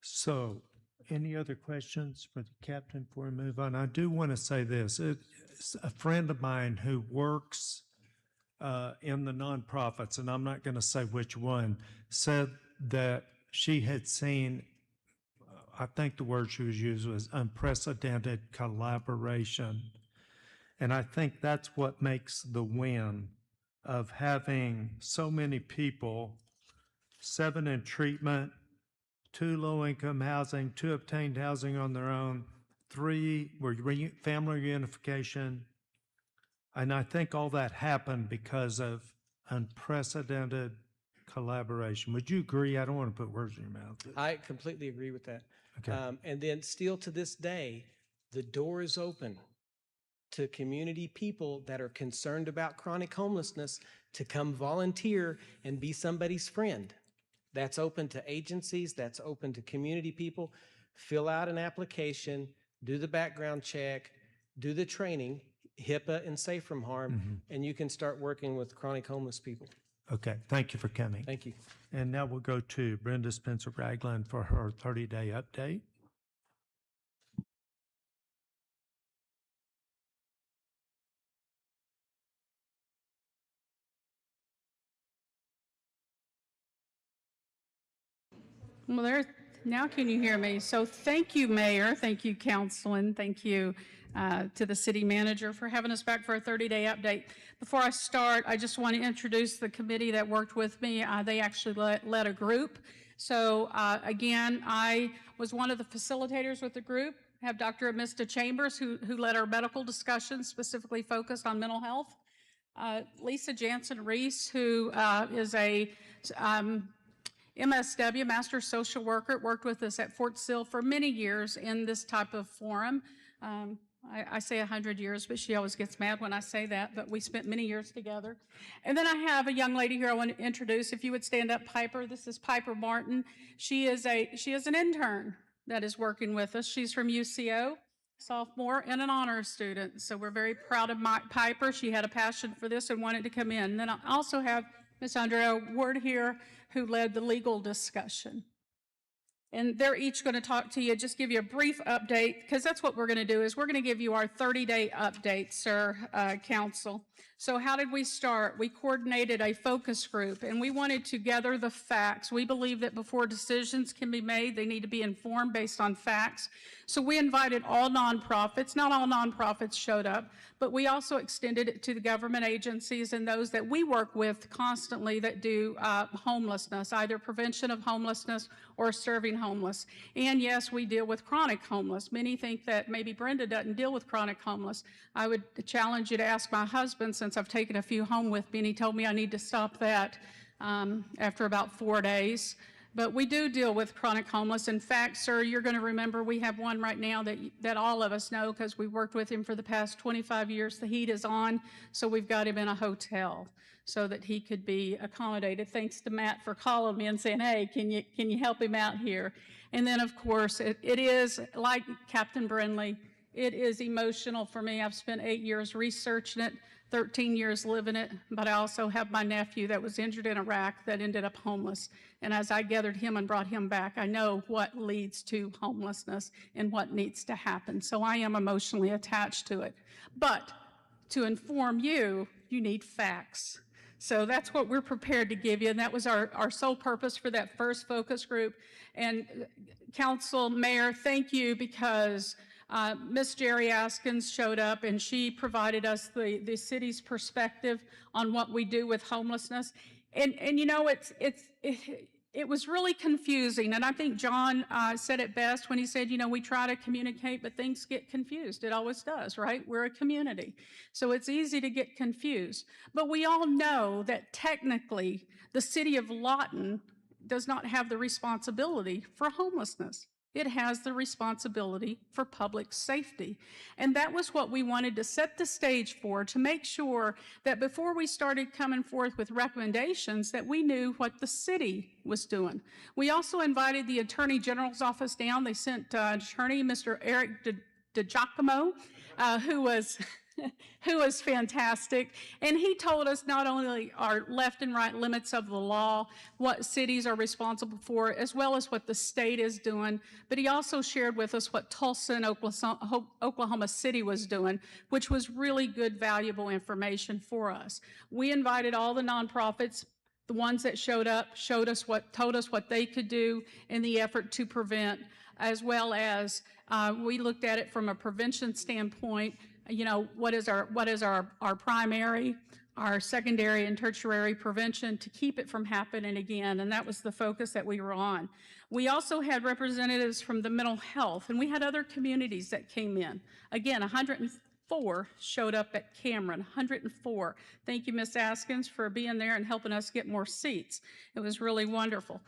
So, any other questions for the captain before we move on? I do want to say this. It's a friend of mine who works in the nonprofits, and I'm not going to say which one, said that she had seen, I think the word she was using was unprecedented collaboration. And I think that's what makes the win of having so many people, 7 in treatment, 2 low-income housing, 2 obtained housing on their own, 3 were family reunification. And I think all that happened because of unprecedented collaboration. Would you agree? I don't want to put words in your mouth. I completely agree with that. Okay. And then still to this day, the door is open to community people that are concerned about chronic homelessness to come volunteer and be somebody's friend. That's open to agencies, that's open to community people. Fill out an application, do the background check, do the training, HIPAA and Safe from Harm, and you can start working with chronic homeless people. Okay, thank you for coming. Thank you. And now we'll go to Brenda Spencer-Ragland for her 30-day update. Well, now can you hear me? So thank you, Mayor. Thank you, Council, and thank you to the City Manager for having us back for a 30-day update. Before I start, I just want to introduce the committee that worked with me. They actually led a group. So again, I was one of the facilitators with the group. I have Dr. Amista Chambers, who led our medical discussions, specifically focused on mental health. Lisa Jansen-Reese, who is a MSW, Master Social Worker, worked with us at Fort Sill for many years in this type of forum. I say 100 years, but she always gets mad when I say that, but we spent many years together. And then I have a young lady here I want to introduce. If you would stand up, Piper. This is Piper Martin. She is an intern that is working with us. She's from UCO, sophomore, and an honors student. So we're very proud of Piper. She had a passion for this and wanted to come in. And then I also have Ms. Andrea Ward here, who led the legal discussion. And they're each going to talk to you, just give you a brief update, because that's what we're going to do, is we're going to give you our 30-day update, sir, Council. So how did we start? We coordinated a focus group, and we wanted to gather the facts. We believe that before decisions can be made, they need to be informed based on facts. So we invited all nonprofits. Not all nonprofits showed up, but we also extended it to the government agencies and those that we work with constantly that do homelessness, either prevention of homelessness or serving homeless. And yes, we deal with chronic homeless. Many think that maybe Brenda doesn't deal with chronic homeless. I would challenge you to ask my husband, since I've taken a few home with me, and he told me I need to stop that after about 4 days. But we do deal with chronic homeless. In fact, sir, you're going to remember we have one right now that all of us know because we've worked with him for the past 25 years. The heat is on, so we've got him in a hotel so that he could be accommodated. Thanks to Matt for calling me and saying, hey, can you help him out here? And then, of course, it is, like Captain Brindley, It is emotional for me. I've spent 8 years researching it, 13 years living it, but I also have my nephew that was injured in Iraq that ended up homeless. And as I gathered him and brought him back, I know what leads to homelessness and what needs to happen. So I am emotionally attached to it. But to inform you, you need facts. So that's what we're prepared to give you, and that was our sole purpose for that first focus group. And Council, Mayor, thank you, because Ms. Jerry Askins showed up and she provided us the city's perspective on what we do with homelessness. And you know, it was really confusing, and I think John said it best when he said, you know, we try to communicate, but things get confused. It always does, right? We're a community, so it's easy to get confused. But we all know that technically the city of Lawton does not have the responsibility for homelessness. It has the responsibility for public safety. And that was what we wanted to set the stage for, to make sure that before we started coming forth with recommendations, that we knew what the city was doing. We also invited the Attorney General's office down. They sent Attorney Mr. Eric DiGiacomo, who was fantastic. And he told us not only our left and right limits of the law, what cities are responsible for, as well as what the state is doing, but he also shared with us what Tulsa and Oklahoma City was doing, which was really good, valuable information for us. We invited all the nonprofits. The ones that showed up told us what they could do in the effort to prevent, as well as we looked at it from a prevention standpoint. You know, what is our primary, our secondary and tertiary prevention to keep it from happening again, and that was the focus that we were on. We also had representatives from the mental health, and we had other communities that came in. Again, 104 showed up at Cameron, 104. Thank you, Ms. Askins, for being there and helping us get more seats. It was really wonderful.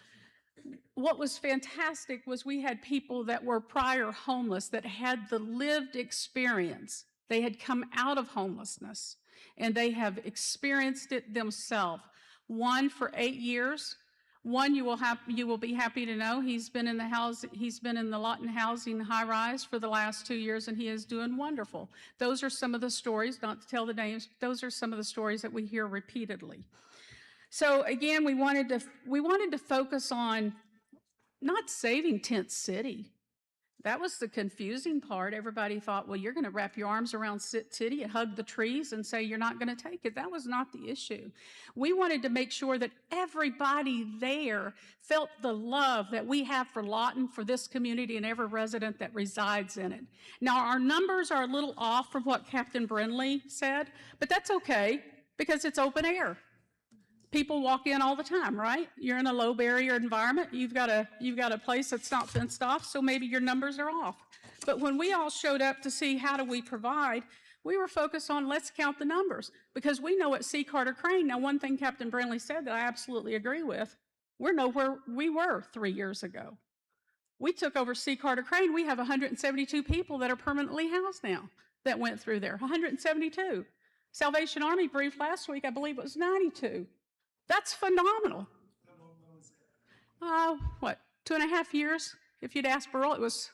What was fantastic was we had people that were prior homeless that had the lived experience. They had come out of homelessness and they have experienced it themselves. One for 8 years. One you will be happy to know, he's been in the Lawton housing high rise for the last 2 years, and he is doing wonderful. Those are some of the stories, not to tell the names, but those are some of the stories that we hear repeatedly. So again, we wanted to focus on not saving Tent City. That was the confusing part. Everybody thought, well, you're going to wrap your arms around City and hug the trees and say you're not going to take it. That was not the issue. We wanted to make sure that everybody there felt the love that we have for Lawton, for this community, and every resident that resides in it. Now, our numbers are a little off from what Captain Brindley said, but that's okay because it's open air. People walk in all the time, right? You're in a low barrier environment. You've got a place that's not fenced off, so maybe your numbers are off. But when we all showed up to see how do we provide, we were focused on let's count the numbers, because we know at C. Carter Crane, now one thing Captain Brindley said that I absolutely agree with, we're nowhere we were 3 years ago. We took over C. Carter Crane. We have 172 people that are permanently housed now that went through there, 172. Salvation Army briefed last week, I believe it was 92. That's phenomenal. 2.5 years? If you'd asked Burl, it was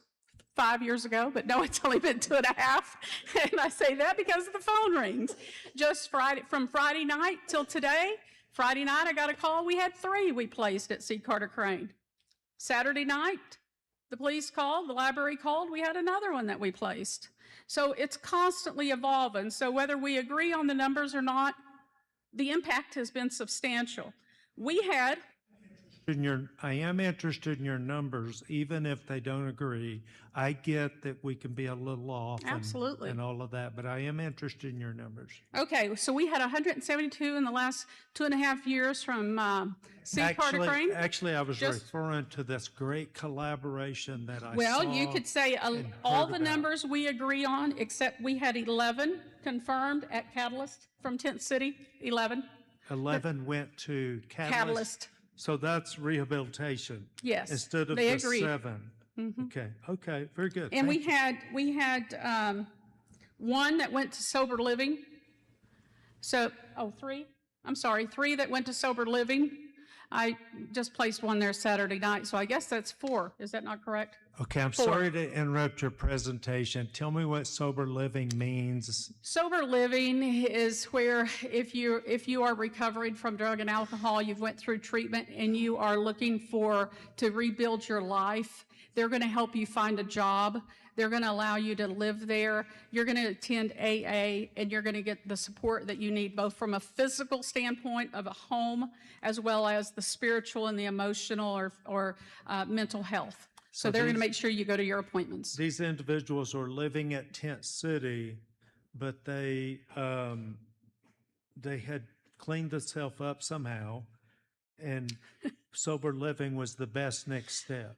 5 years ago, but no, it's only been 2.5. And I say that because the phone rings. Just from Friday night till today, Friday night I got a call, we had 3 we placed at C. Carter Crane. Saturday night, the police called, the library called, we had another one that we placed. So it's constantly evolving. So whether we agree on the numbers or not, the impact has been substantial. I am interested in your numbers, even if they don't agree. I get that we can be a little off. Absolutely. And all of that, but I am interested in your numbers. Okay, so we had 172 in the last 2.5 years from C. Carter Crane. Actually, I was referring to this great collaboration that I saw. Well, you could say all the numbers we agree on, except we had 11 confirmed at Catalyst from Tent City, 11. 11 went to Catalyst. So that's rehabilitation. Yes, instead of they the agreed. 7. Mm-hmm. Okay, very good. And we had one that went to sober living. So 3 that went to sober living. I just placed one there Saturday night, so I guess that's 4. Is that not correct? Okay, I'm sorry to interrupt your presentation. Tell me what sober living means. Sober living is where if you are recovering from drug and alcohol, you've went through treatment and you are looking to rebuild your life, they're going to help you find a job. They're going to allow you to live there. You're going to attend AA, and you're going to get the support that you need, both from a physical standpoint of a home, as well as the spiritual and the emotional or mental health. So they're going to make sure you go to your appointments. These individuals are living at Tent City, but they had cleaned themselves up somehow, and sober living was the best next step.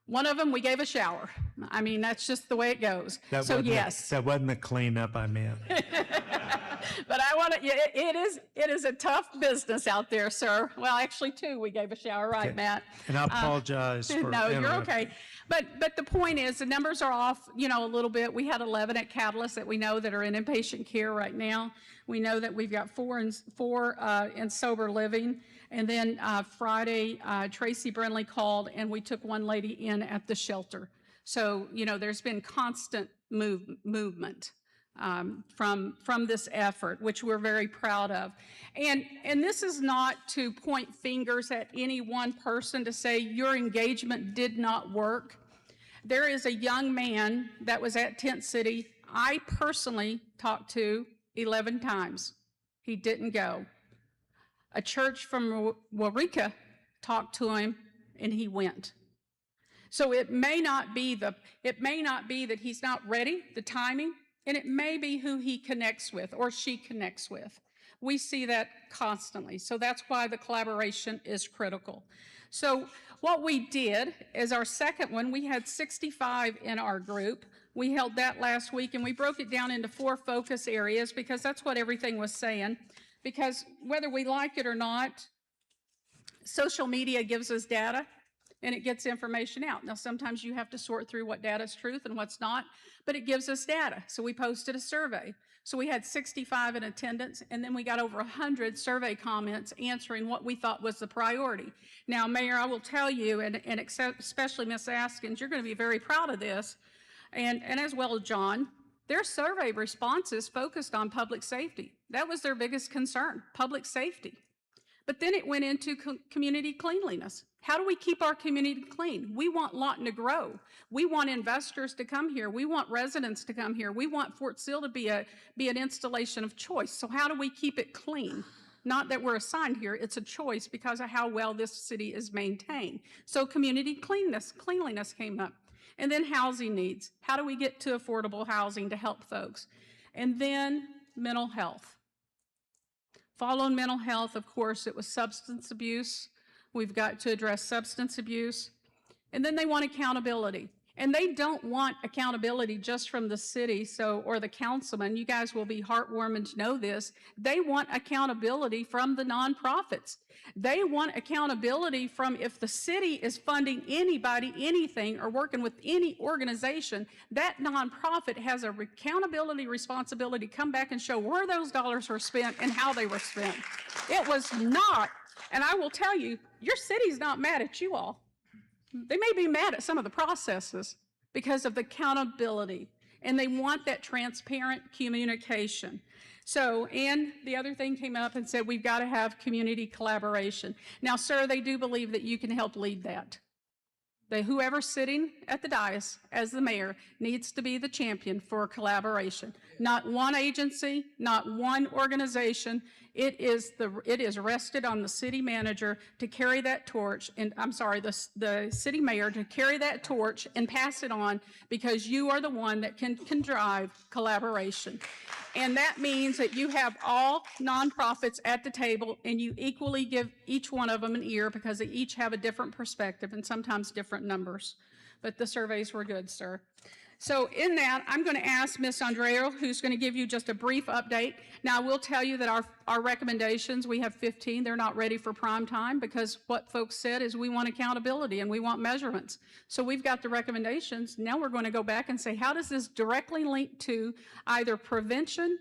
One of them, we gave a shower. I mean, that's just the way it goes. So yes. That wasn't the cleanup I meant. But I want to, it is a tough business out there, sir. Well, actually 2, we gave a shower, right, Okay. Matt? And I apologize for No, you're interrupting. okay. But the point is, the numbers are off, a little bit. We had 11 at Catalyst that we know that are in inpatient care right now. We know that we've got 4 in sober living. And then Friday, Tracy Brinley called, and we took one lady in at the shelter. So, there's been constant movement from this effort, which we're very proud of. And this is not to point fingers at any one person to say your engagement did not work. There is a young man that was at Tent City I personally talked to 11 times. He didn't go. A church from Waurika talked to him, and he went. So it may not be that he's not ready, the timing, and it may be who he connects with or she connects with. We see that constantly. So that's why the collaboration is critical. So what we did is our second one, we had 65 in our group. We held that last week, and we broke it down into 4 focus areas because that's what everything was saying. Because whether we like it or not, social media gives us data and it gets information out. Now, sometimes you have to sort through what data is truth and what's not, but it gives us data. So we posted a survey. So we had 65 in attendance, and then we got over 100 survey comments answering what we thought was the priority. Now, Mayor, I will tell you, and especially Ms. Askins, you're going to be very proud of this, and as well as John, their survey responses focused on public safety. That was their biggest concern, public safety. But then it went into community cleanliness. How do we keep our community clean? We want Lawton to grow. We want investors to come here. We want residents to come here. We want Fort Sill to be an installation of choice. So how do we keep it clean? Not that we're assigned here, it's a choice because of how well this city is maintained. So community cleanliness came up. And then housing needs. How do we get to affordable housing to help folks? And then mental health. Following mental health, of course, it was substance abuse. We've got to address substance abuse. And then they want accountability. And they don't want accountability just from the city or the councilman. You guys will be heartwarming to know this. They want accountability from the nonprofits. They want accountability from if the city is funding anybody, anything, or working with any organization, that nonprofit has a accountability responsibility to come back and show where those dollars were spent and how they were spent. It was not, and I will tell you, your city's not mad at you all. They may be mad at some of the processes because of the accountability, and they want that transparent communication. So, and the other thing came up and said, we've got to have community collaboration. Now, sir, they do believe that you can help lead that. Whoever's sitting at the dais as the mayor needs to be the champion for collaboration. Not one agency, not one organization. It is rested on the city manager to carry that torch, and I'm sorry, the city mayor to carry that torch and pass it on because you are the one that can drive collaboration. And that means that you have all nonprofits at the table and you equally give each one of them an ear because they each have a different perspective and sometimes different numbers. But the surveys were good, sir. So in that, I'm going to ask Ms. Andreo, who's going to give you just a brief update. Now, I will tell you that our recommendations, we have 15. They're not ready for prime time because what folks said is we want accountability and we want measurements. So we've got the recommendations. Now we're going to go back and say, how does this directly link to either prevention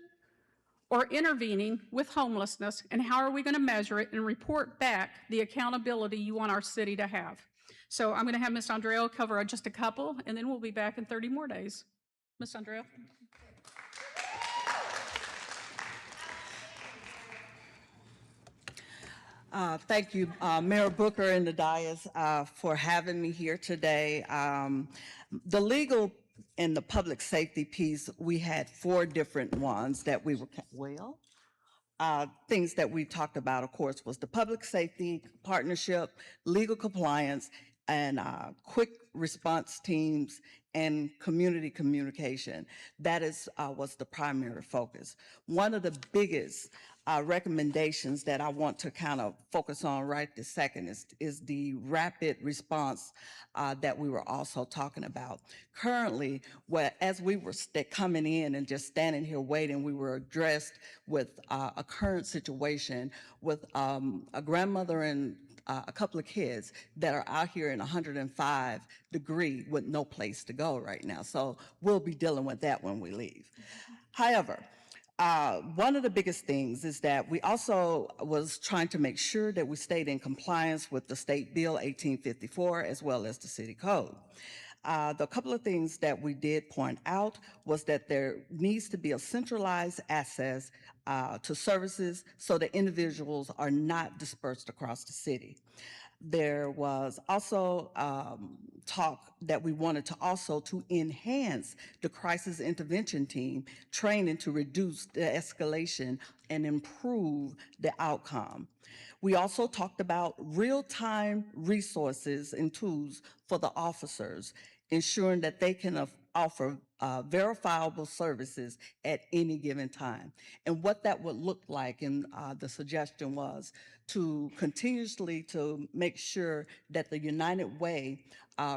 or intervening with homelessness, and how are we going to measure it and report back the accountability you want our city to have? So I'm going to have Ms. Andrea cover just a couple, and then we'll be back in 30 more days. Ms. Andrea? Thank you, Mayor Booker and the dais, for having me here today. The legal and the public safety piece, we had 4 different ones that we were, things that we talked about, of course, was the public safety partnership, legal compliance, and quick response teams and community communication. That was the primary focus. One of the biggest recommendations that I want to kind of focus on right this second is the rapid response that we were also talking about. Currently, as we were coming in and just standing here waiting, we were addressed with a current situation with a grandmother and a couple of kids that are out here in 105 degree with no place to go right now. So we'll be dealing with that when we leave. However, one of the biggest things is that we also was trying to make sure that we stayed in compliance with the State Bill 1854 as well as the City Code. The couple of things that we did point out was that there needs to be a centralized access to services so that individuals are not dispersed across the city. There was also talk that we wanted to also to enhance the crisis intervention team training to reduce the escalation and improve the outcome. We also talked about real-time resources and tools for the officers, ensuring that they can offer verifiable services at any given time. And what that would look like, and the suggestion was to continuously to make sure that the United Way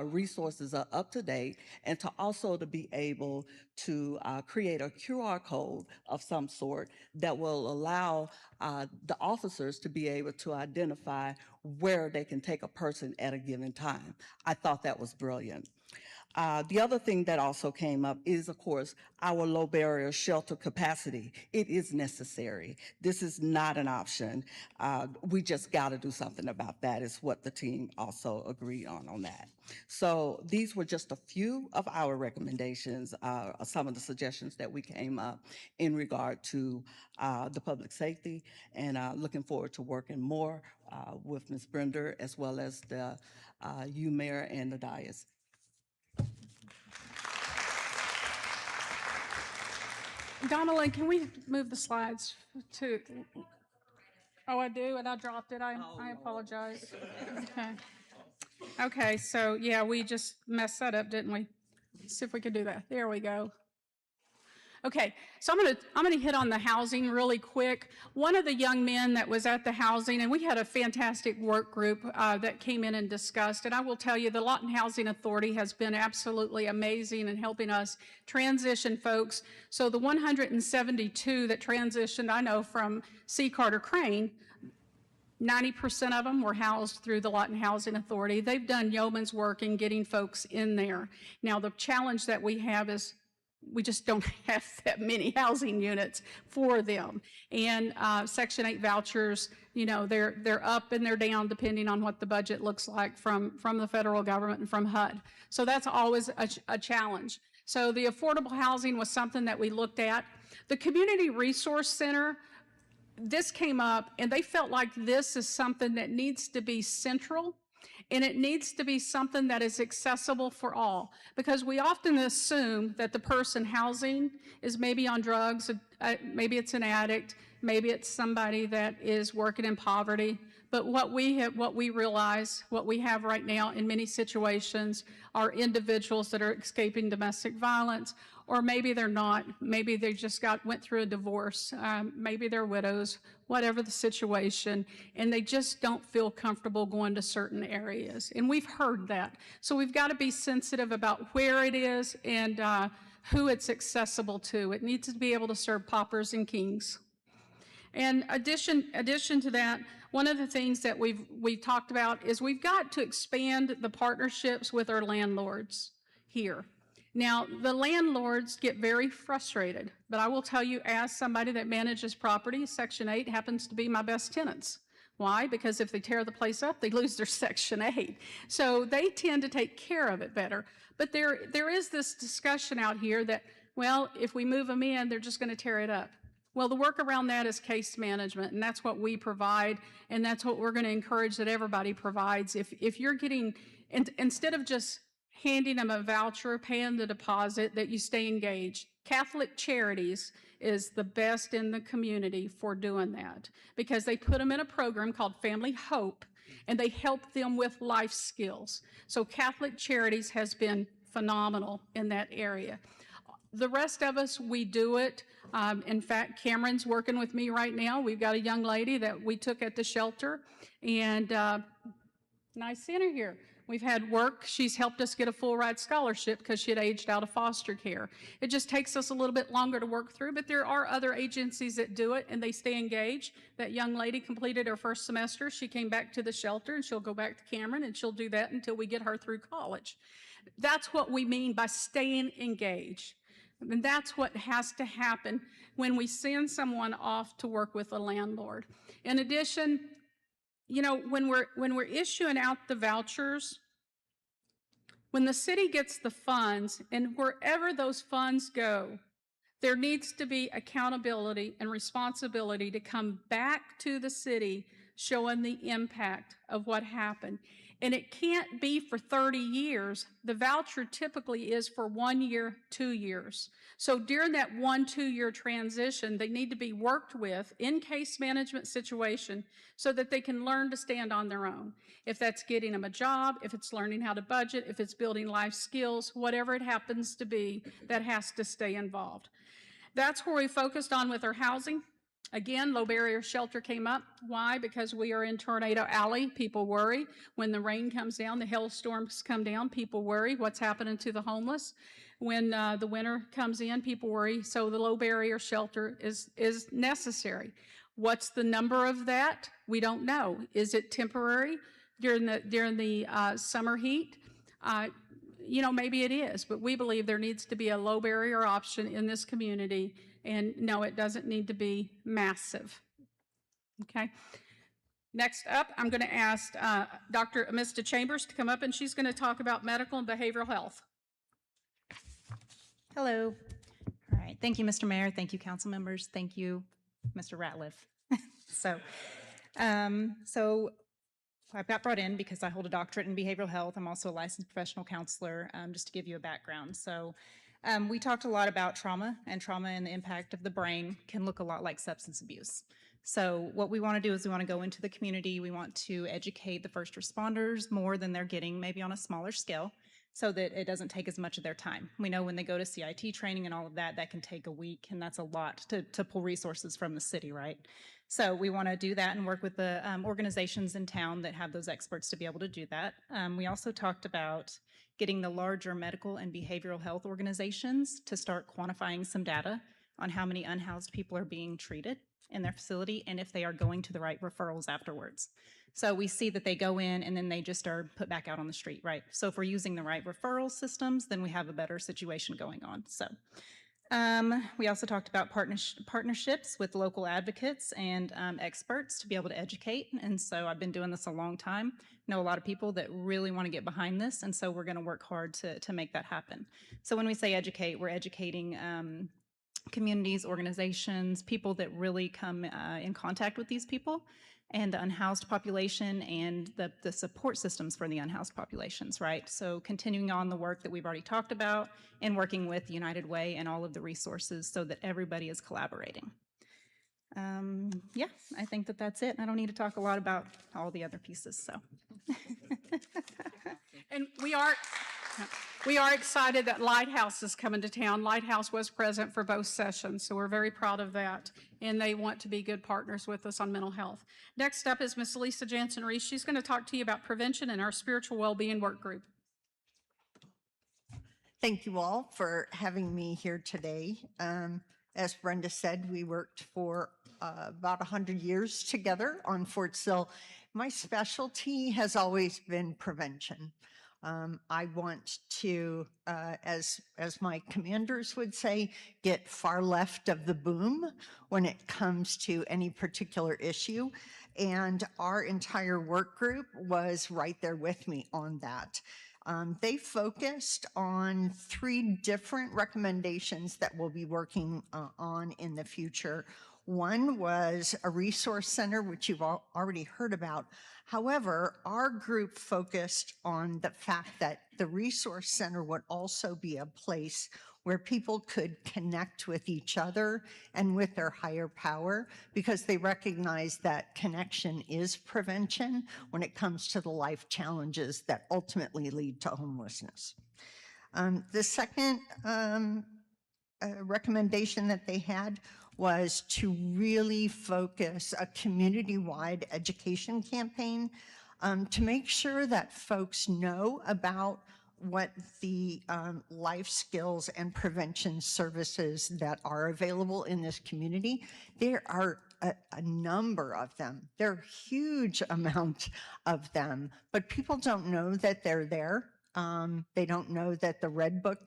resources are up to date, and to also to be able to create a QR code of some sort that will allow the officers to be able to identify where they can take a person at a given time. I thought that was brilliant. The other thing that also came up is, of course, our low barrier shelter capacity. It is necessary. This is not an option. We just got to do something about that, is what the team also agreed on that. So these were just a few of our recommendations, some of the suggestions that we came up in regard to the public safety, and looking forward to working more with Ms. Brender as well as the you, Mayor, and the dais. Donaldin, can we move the slides to, oh, I do, and I dropped it, I apologize. Okay. Okay, so, yeah, we just messed that up, didn't we? Let's see if we can do that. There we go. Okay, so I'm gonna hit on the housing really quick. One of the young men that was at the housing, and we had a fantastic work group that came in and discussed, and I will tell you the Lawton Housing Authority has been absolutely amazing in helping us transition folks. So the 172 that transitioned, I know from C. Carter Crane, 90% of them were housed through the Lawton Housing Authority. They've done yeoman's work in getting folks in there. Now the challenge that we have is we just don't have that many housing units for them. And Section 8 vouchers, you know, they're up and they're down depending on what the budget looks like from the federal government and from HUD. So that's always a challenge. So the affordable housing was something that we looked at. The Community Resource Center, this came up and they felt like this is something that needs to be central. And it needs to be something that is accessible for all, because we often assume that the person housing is maybe on drugs, maybe it's an addict, maybe it's somebody that is working in poverty. But what we realize, what we have right now in many situations are individuals that are escaping domestic violence, or maybe they're not. Maybe they just went through a divorce. Maybe they're widows, whatever the situation, and they just don't feel comfortable going to certain areas. And we've heard that. So we've got to be sensitive about where it is and who it's accessible to. It needs to be able to serve paupers and kings. And addition to that, one of the things that we've talked about is we've got to expand the partnerships with our landlords here. Now, the landlords get very frustrated, but I will tell you, as somebody that manages property, Section 8 happens to be my best tenants. Why? Because if they tear the place up, they lose their Section 8. So they tend to take care of it better. But there is this discussion out here that, well, if we move them in, they're just going to tear it up. Well, the work around that is case management, and that's what we provide, and that's what we're going to encourage that everybody provides. If you're getting, instead of just handing them a voucher, paying the deposit, that you stay engaged. Catholic Charities is the best in the community for doing that because they put them in a program called Family Hope, and they help them with life skills. So Catholic Charities has been phenomenal in that area. The rest of us, we do it. In fact, Cameron's working with me right now. We've got a young lady that we took at the shelter, and nice center here. We've had work. She's helped us get a full ride scholarship because she had aged out of foster care. It just takes us a little bit longer to work through, but there are other agencies that do it, and they stay engaged. That young lady completed her first semester. She came back to the shelter, and she'll go back to Cameron, and she'll do that until we get her through college. That's what we mean by staying engaged. And that's what has to happen when we send someone off to work with a landlord. In addition, you know, when we're issuing out the vouchers, when the city gets the funds, and wherever those funds go, there needs to be accountability and responsibility to come back to the city showing the impact of what happened. And it can't be for 30 years. The voucher typically is for 1 year, 2 years. So during that 1-2 year transition, they need to be worked with in case management situation so that they can learn to stand on their own. If that's getting them a job, if it's learning how to budget, if it's building life skills, whatever it happens to be, that has to stay involved. That's where we focused on with our housing. Again, low barrier shelter came up. Why? Because we are in Tornado Alley. People worry. When the rain comes down, the hailstorms come down, people worry. What's happening to the homeless? When the winter comes in, people worry. So the low barrier shelter is necessary. What's the number of that? We don't know. Is it temporary during the summer heat? You know, maybe it is, but we believe there needs to be a low barrier option in this community. And no, it doesn't need to be massive. Okay. Next up, I'm going to ask Dr. Amista Chambers to come up, and she's going to talk about medical and behavioral health. Hello. All right. Thank you, Mr. Mayor. Thank you, council members. Thank you, Mr. Ratliff. So I got brought in because I hold a doctorate in behavioral health. I'm also a licensed professional counselor, just to give you a background. So we talked a lot about trauma, and the impact of the brain can look a lot like substance abuse. So what we want to do is we want to go into the community. We want to educate the first responders more than they're getting, maybe on a smaller scale, so that it doesn't take as much of their time. We know when they go to CIT training and all of that, that can take a week, and that's a lot to pull resources from the city, right? So we want to do that and work with the organizations in town that have those experts to be able to do that. We also talked about getting the larger medical and behavioral health organizations to start quantifying some data on how many unhoused people are being treated in their facility and if they are going to the right referrals afterwards. So we see that they go in and then they just are put back out on the street, right? So if we're using the right referral systems, then we have a better situation going on. So we also talked about partnerships with local advocates and experts to be able to educate. And so I've been doing this a long time. Know a lot of people that really want to get behind this, and so we're going to work hard to make that happen. So when we say educate, we're educating communities, organizations, people that really come in contact with these people, and the unhoused population, and the support systems for the unhoused populations, right? So continuing on the work that we've already talked about and working with United Way and all of the resources so that everybody is collaborating. Yeah, I think that that's it. I don't need to talk a lot about all the other pieces, so. And we are excited that Lighthouse is coming to town. Lighthouse was present for both sessions, so we're very proud of that. And they want to be good partners with us on mental health. Next up is Ms. Lisa Jansen-Reese. She's going to talk to you about prevention in our spiritual well-being work group. Thank you all for having me here today. As Brenda said, we worked for about 100 years together on Fort Sill. My specialty has always been prevention. I want to, as my commanders would say, get far left of the boom when it comes to any particular issue. And our entire work group was right there with me on that. They focused on 3 different recommendations that we'll be working on in the future. One was a resource center, which you've already heard about. However, our group focused on the fact that the resource center would also be a place where people could connect with each other and with their higher power, because they recognize that connection is prevention when it comes to the life challenges that ultimately lead to homelessness. The second recommendation that they had was to really focus a community-wide education campaign to make sure that folks know about what the life skills and prevention services that are available in this community. There are a number of them. There are a huge amount of them, but people don't know that they're there. They don't know that the Red Book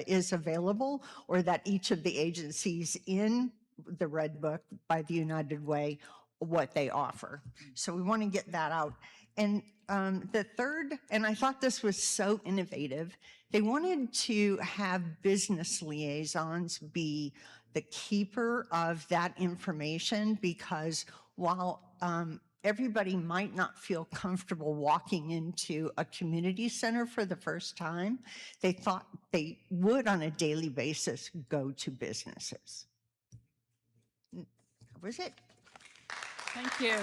is available, or that each of the agencies in the Red Book by the United Way, what they offer. So we want to get that out. And the third, and I thought this was so innovative, they wanted to have business liaisons be the keeper of that information, because while everybody might not feel comfortable walking into a community center for the first time, they thought they would on a daily basis go to businesses. That was it. Thank you.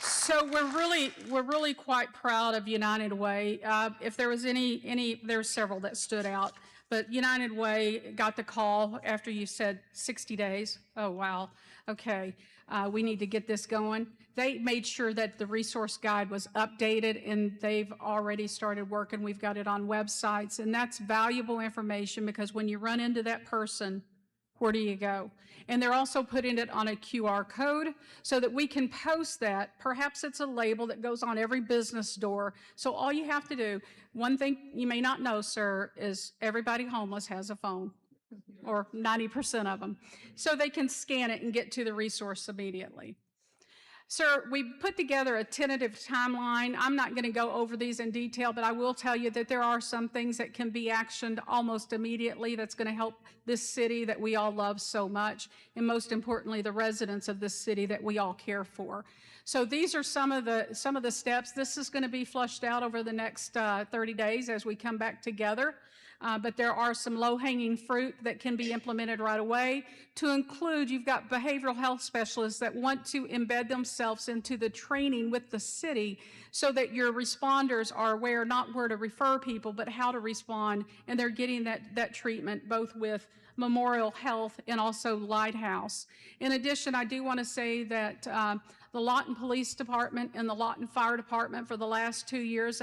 So we're really quite proud of United Way. If there was there were several that stood out, but United Way got the call after you said 60 days. Oh, wow. Okay. We need to get this going. They made sure that the resource guide was updated, and they've already started working. We've got it on websites, and that's valuable information, because when you run into that person, where do you go? And they're also putting it on a QR code so that we can post that. Perhaps it's a label that goes on every business door. So all you have to do, one thing you may not know, sir, is everybody homeless has a phone, or 90% of them. So they can scan it and get to the resource immediately. Sir, we put together a tentative timeline. I'm not going to go over these in detail, but I will tell you that there are some things that can be actioned almost immediately that's going to help this city that we all love so much, and most importantly, the residents of this city that we all care for. So these are some of the steps. This is going to be flushed out over the next 30 days as we come back together. But there are some low-hanging fruit that can be implemented right away. To include, you've got behavioral health specialists that want to embed themselves into the training with the city so that your responders are aware not where to refer people, but how to respond, and they're getting that treatment both with Memorial Health and also Lighthouse. In addition, I do want to say that the Lawton Police Department and the Lawton Fire Department for the last 2.5 years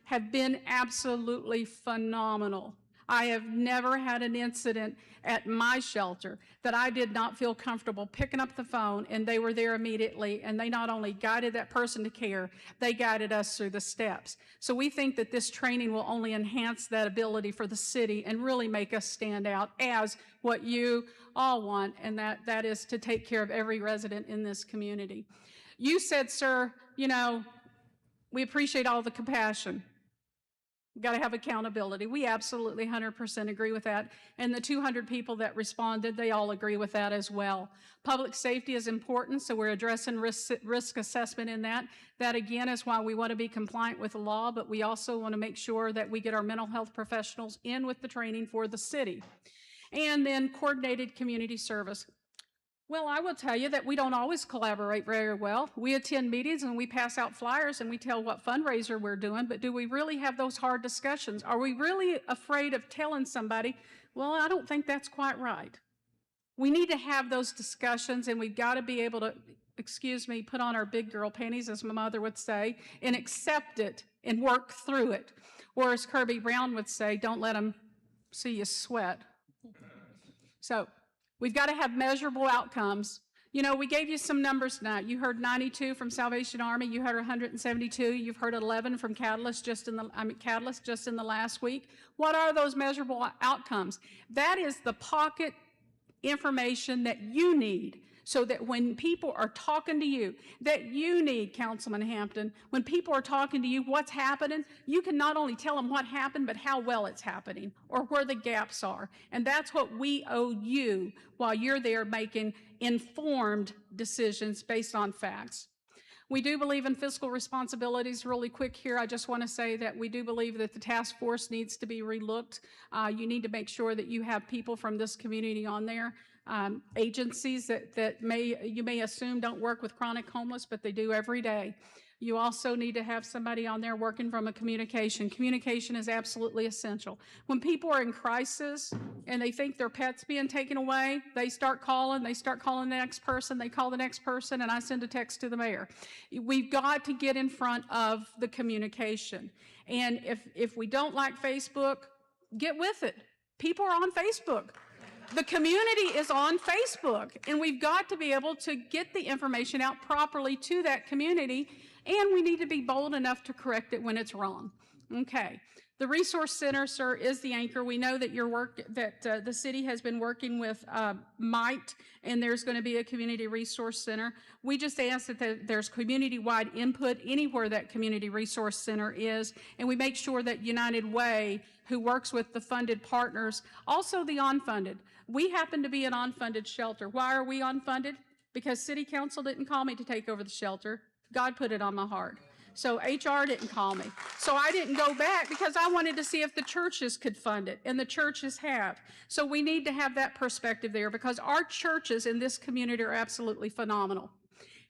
have been absolutely phenomenal. I have never had an incident at my shelter that I did not feel comfortable picking up the phone, and they were there immediately, and they not only guided that person to care, they guided us through the steps. So we think that this training will only enhance that ability for the city and really make us stand out as what you all want, and that is to take care of every resident in this community. You said, sir, you know, we appreciate all the compassion. Got to have accountability. We absolutely 100% agree with that. And the 200 people that responded, they all agree with that as well. Public safety is important, so we're addressing risk assessment in that. That again is why we want to be compliant with the law, but we also want to make sure that we get our mental health professionals in with the training for the city. And then coordinated community service. Well, I will tell you that we don't always collaborate very well. We attend meetings and we pass out flyers and we tell what fundraiser we're doing, but do we really have those hard discussions? Are we really afraid of telling somebody, well, I don't think that's quite right? We need to have those discussions, and we've got to be able to, excuse me, put on our big girl panties, as my mother would say, and accept it and work through it. Or as Kirby Brown would say, don't let them see you sweat. So we've got to have measurable outcomes. You know, we gave you some numbers tonight. You heard 92 from Salvation Army. You heard 172. You've heard 11 from Catalyst just in the last week. What are those measurable outcomes? That is the pocket information that you need, so that when people are talking to you, that you need, Councilman Hampton, when people are talking to you, what's happening, you can not only tell them what happened, but how well it's happening or where the gaps are. And that's what we owe you while you're there making informed decisions based on facts. We do believe in fiscal responsibilities. Really quick here, I just want to say that we do believe that the task force needs to be relooked. You need to make sure that you have people from this community on there. Agencies that you may assume don't work with chronic homeless, but they do every day. You also need to have somebody on there working from a communication. Communication is absolutely essential. When people are in crisis and they think their pet's being taken away, they start calling the next person, they call the next person, and I send a text to the mayor. We've got to get in front of the communication. And if we don't like Facebook, get with it. People are on Facebook. The community is on Facebook, and we've got to be able to get the information out properly to that community, and we need to be bold enough to correct it when it's wrong. Okay. The Resource Center, sir, is the anchor. We know that the city has been working with MITE, and there's going to be a Community Resource Center. We just ask that there's community-wide input anywhere that Community Resource Center is, and we make sure that United Way, who works with the funded partners, also the unfunded. We happen to be an unfunded shelter. Why are we unfunded? Because City Council didn't call me to take over the shelter. God put it on my heart. So HR didn't call me. So I didn't go back because I wanted to see if the churches could fund it, and the churches have. So we need to have that perspective there, because our churches in this community are absolutely phenomenal.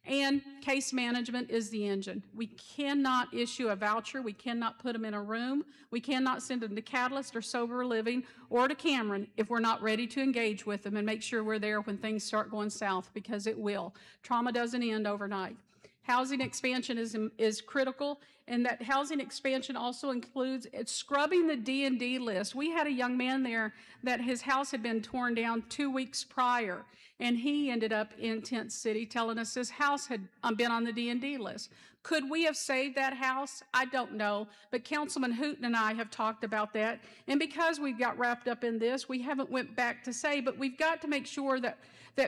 And case management is the engine. We cannot issue a voucher. We cannot put them in a room. We cannot send them to Catalyst or Sober Living or to Cameron if we're not ready to engage with them and make sure we're there when things start going south, because it will. Trauma doesn't end overnight. Housing expansion is critical, and that housing expansion also includes scrubbing the D&D list. We had a young man there that his house had been torn down 2 weeks prior, and he ended up in Tent City telling us his house had been on the D&D list. Could we have saved that house? I don't know, but Councilman Hooten and I have talked about that, and because we got wrapped up in this, we haven't went back to say, but we've got to make sure that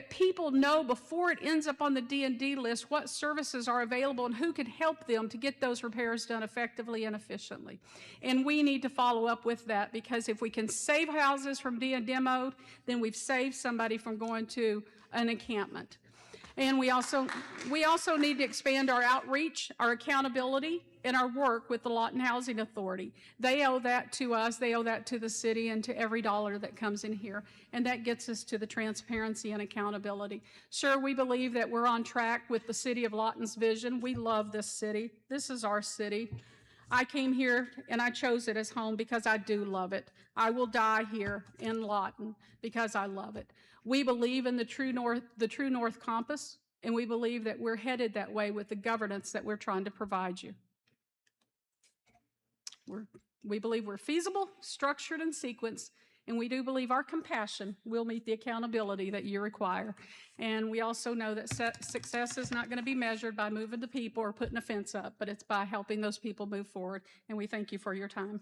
people know before it ends up on the D&D list what services are available and who can help them to get those repairs done effectively and efficiently. And we need to follow up with that, because if we can save houses from D&D mode, then we've saved somebody from going to an encampment. And we also need to expand our outreach, our accountability, and our work with the Lawton Housing Authority. They owe that to us, they owe that to the city, and to every dollar that comes in here. And that gets us to the transparency and accountability. Sure, we believe that we're on track with the City of Lawton's vision. We love this city. This is our city. I came here and I chose it as home because I do love it. I will die here in Lawton because I love it. We believe in the True North compass, and we believe that we're headed that way with the governance that we're trying to provide you. We believe we're feasible, structured, and sequenced, and we do believe our compassion will meet the accountability that you require. And we also know that success is not going to be measured by moving the people or putting a fence up, but it's by helping those people move forward. And we thank you for your time.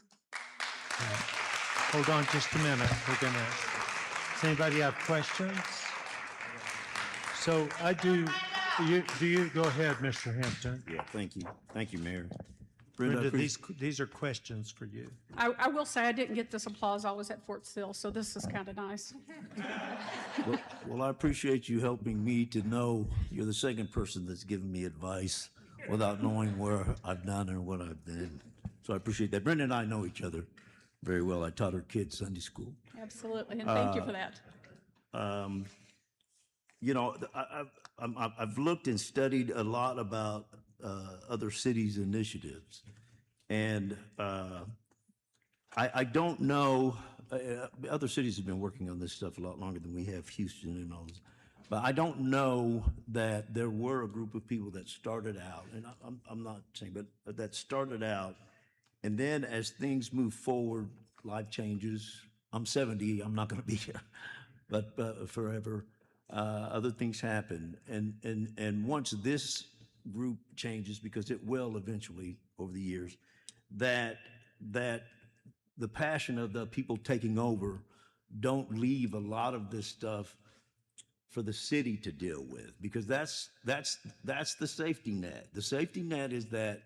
Hold on just a minute. Does anybody have questions? So I do you go ahead, Mr. Hampton. Yeah, thank you. Thank you, Mayor. Brenda, these are questions for you. I will say I didn't get this applause. I was at Fort Sill, so this is kind of nice. Well, I appreciate you helping me to know you're the second person that's given me advice without knowing where I've done or what I've been. So I appreciate that. Brenda and I know each other very well. I taught her kids Sunday school. Absolutely, and thank you for that. You know, I've looked and studied a lot about other cities' initiatives, and I don't know. Other cities have been working on this stuff a lot longer than we have, Houston and all this. But I don't know that there were a group of people that started out, and I'm not saying, but that started out, and then as things move forward, life changes. I'm 70. I'm not going to be here, but forever. other things happen. And once this group changes, because it will eventually over the years, that the passion of the people taking over don't leave a lot of this stuff for the city to deal with, because that's the safety net. The safety net is that,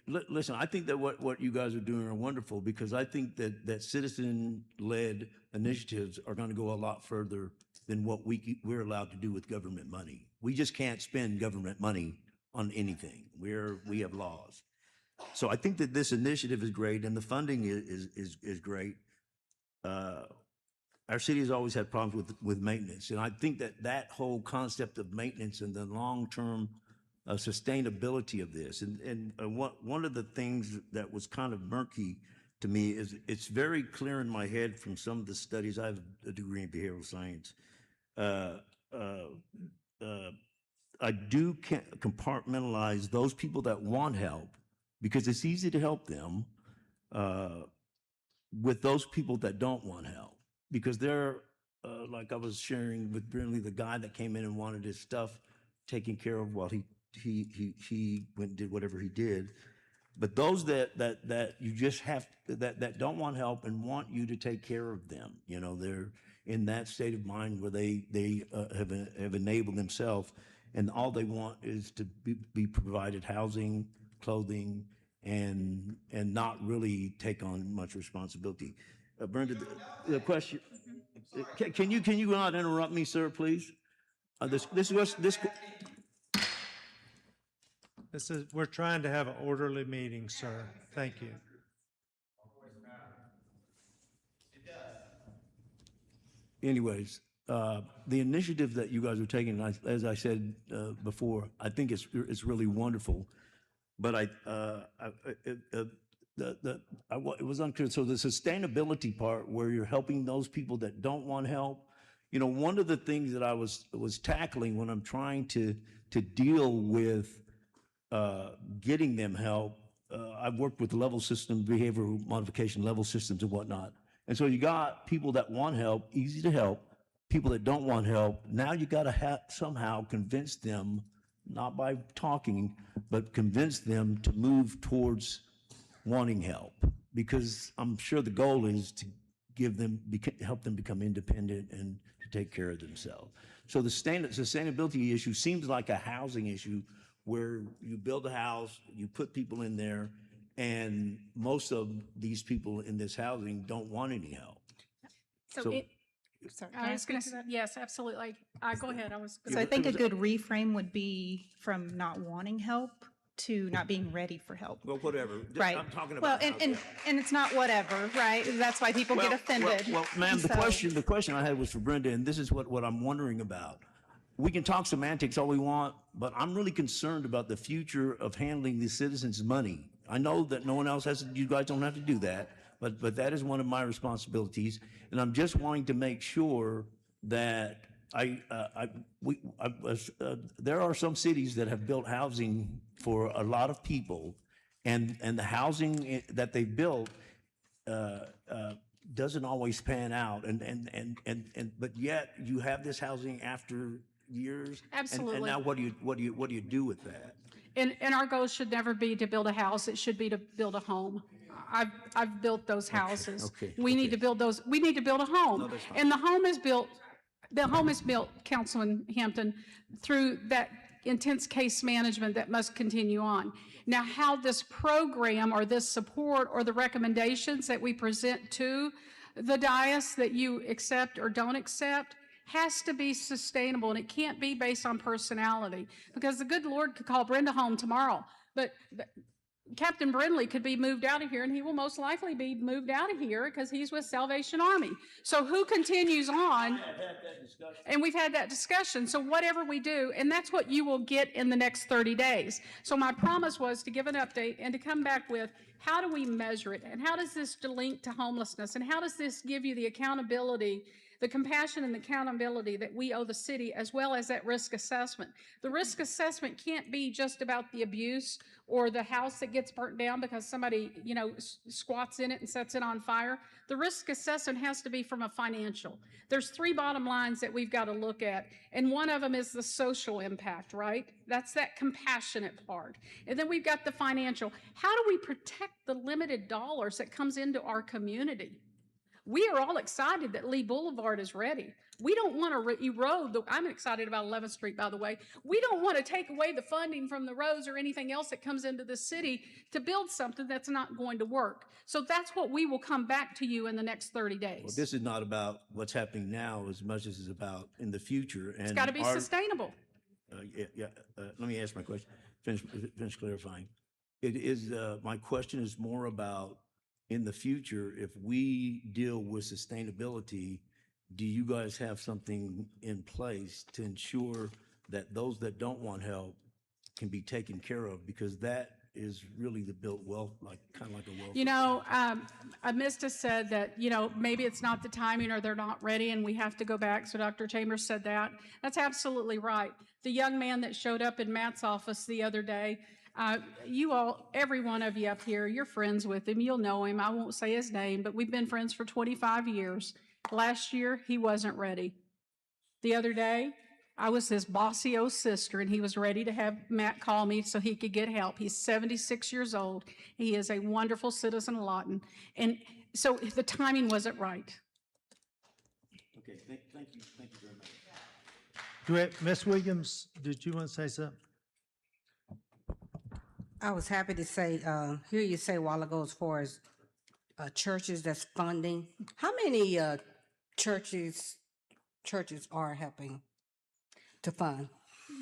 listen, I think that what you guys are doing are wonderful, because I think that citizen-led initiatives are going to go a lot further than what we're allowed to do with government money. We just can't spend government money on anything. We have laws. So I think that this initiative is great, and the funding is great. Our city has always had problems with maintenance, and I think that whole concept of maintenance and the long-term sustainability of this, and one of the things that was kind of murky to me is it's very clear in my head from some of the studies. I have a degree in behavioral science. I do compartmentalize those people that want help, because it's easy to help them, with those people that don't want help, because they're, like I was sharing with Brindley, the guy that came in and wanted his stuff taken care of while he went and did whatever he did. But those that you just have, that don't want help and want you to take care of them, they're in that state of mind where they have enabled themselves, and all they want is to be provided housing, clothing, and not really take on much responsibility. Brenda, the question, can you not interrupt me, sir, please? We're trying to have an orderly meeting, sir. Thank you. Anyways, the initiative that you guys are taking, as I said before, I think it's really wonderful. But it was unclear. So the sustainability part, where you're helping those people that don't want help, one of the things that I was tackling when I'm trying to deal with getting them help, I've worked with level system, behavioral modification level systems and whatnot. And so you got people that want help, easy to help, people that don't want help. Now you got to somehow convince them, not by talking, but convince them to move towards wanting help, because I'm sure the goal is to help them become independent and to take care of themselves. So the sustainability issue seems like a housing issue, where you build a house, you put people in there, and most of these people in this housing don't want any help. Sorry, I was going to, yes, absolutely. Go ahead. So I think a good reframe would be from not wanting help to not being ready for help. Well, whatever. Right. I'm talking about. Well, and it's not whatever, right? That's why people get offended. Well, ma'am, the question I had was for Brenda, and this is what I'm wondering about. We can talk semantics all we want, but I'm really concerned about the future of handling the citizens' money. I know that no one else has to, you guys don't have to do that, but that is one of my responsibilities. And I'm just wanting to make sure that there are some cities that have built housing for a lot of people, and the housing that they built doesn't always pan out, but yet you have this housing after years. Absolutely. And now what do you do with that? And our goal should never be to build a house. It should be to build a home. I've built those houses. We need to build those. We need to build a home. And the home is built, Councilman Hampton, through that intense case management that must continue on. Now, how this program or this support or the recommendations that we present to the dais that you accept or don't accept has to be sustainable, and it can't be based on personality, because the good Lord could call Brenda home tomorrow, but Captain Brindley could be moved out of here, and he will most likely be moved out of here because he's with Salvation Army. So who continues on? And we've had that discussion. So whatever we do, and that's what you will get in the next 30 days. So my promise was to give an update and to come back with How do we measure it? And how does this link to homelessness? And how does this give you the accountability, the compassion and the accountability that we owe the city, as well as that risk assessment? The risk assessment can't be just about the abuse or the house that gets burnt down because somebody, squats in it and sets it on fire. The risk assessment has to be from a financial. There's 3 bottom lines that we've got to look at, and one of them is the social impact, right? That's that compassionate part. And then we've got the financial. How do we protect the limited dollars that comes into our community? We are all excited that Lee Boulevard is ready. We don't want to erode I'm excited about 11th Street, by the way. We don't want to take away the funding from the roads or anything else that comes into the city to build something that's not going to work. So that's what we will come back to you in the next 30 days. Well, this is not about what's happening now as much as it's about in the future. And it's got to be sustainable. Let me ask my question. Finish clarifying. It is, my question is more about in the future, if we deal with sustainability, do you guys have something in place to ensure that those that don't want help can be taken care of? Because that is really the built wealth, kind of like a wealth. Amista said that, maybe it's not the timing or they're not ready and we have to go back. So Dr. Chambers said that. That's absolutely right. The young man that showed up in Matt's office the other day, you all, every one of you up here, you're friends with him. You'll know him. I won't say his name, but we've been friends for 25 years. Last year, he wasn't ready. The other day, I was his bossy old sister, and he was ready to have Matt call me so he could get help. He's 76 years old. He is a wonderful citizen of Lawton. And so the timing wasn't right. Okay, thank you very much. Ms. Williams, did you want to say something? I was happy to say, hear you say a while ago as far as churches that's funding. How many churches are helping to fund?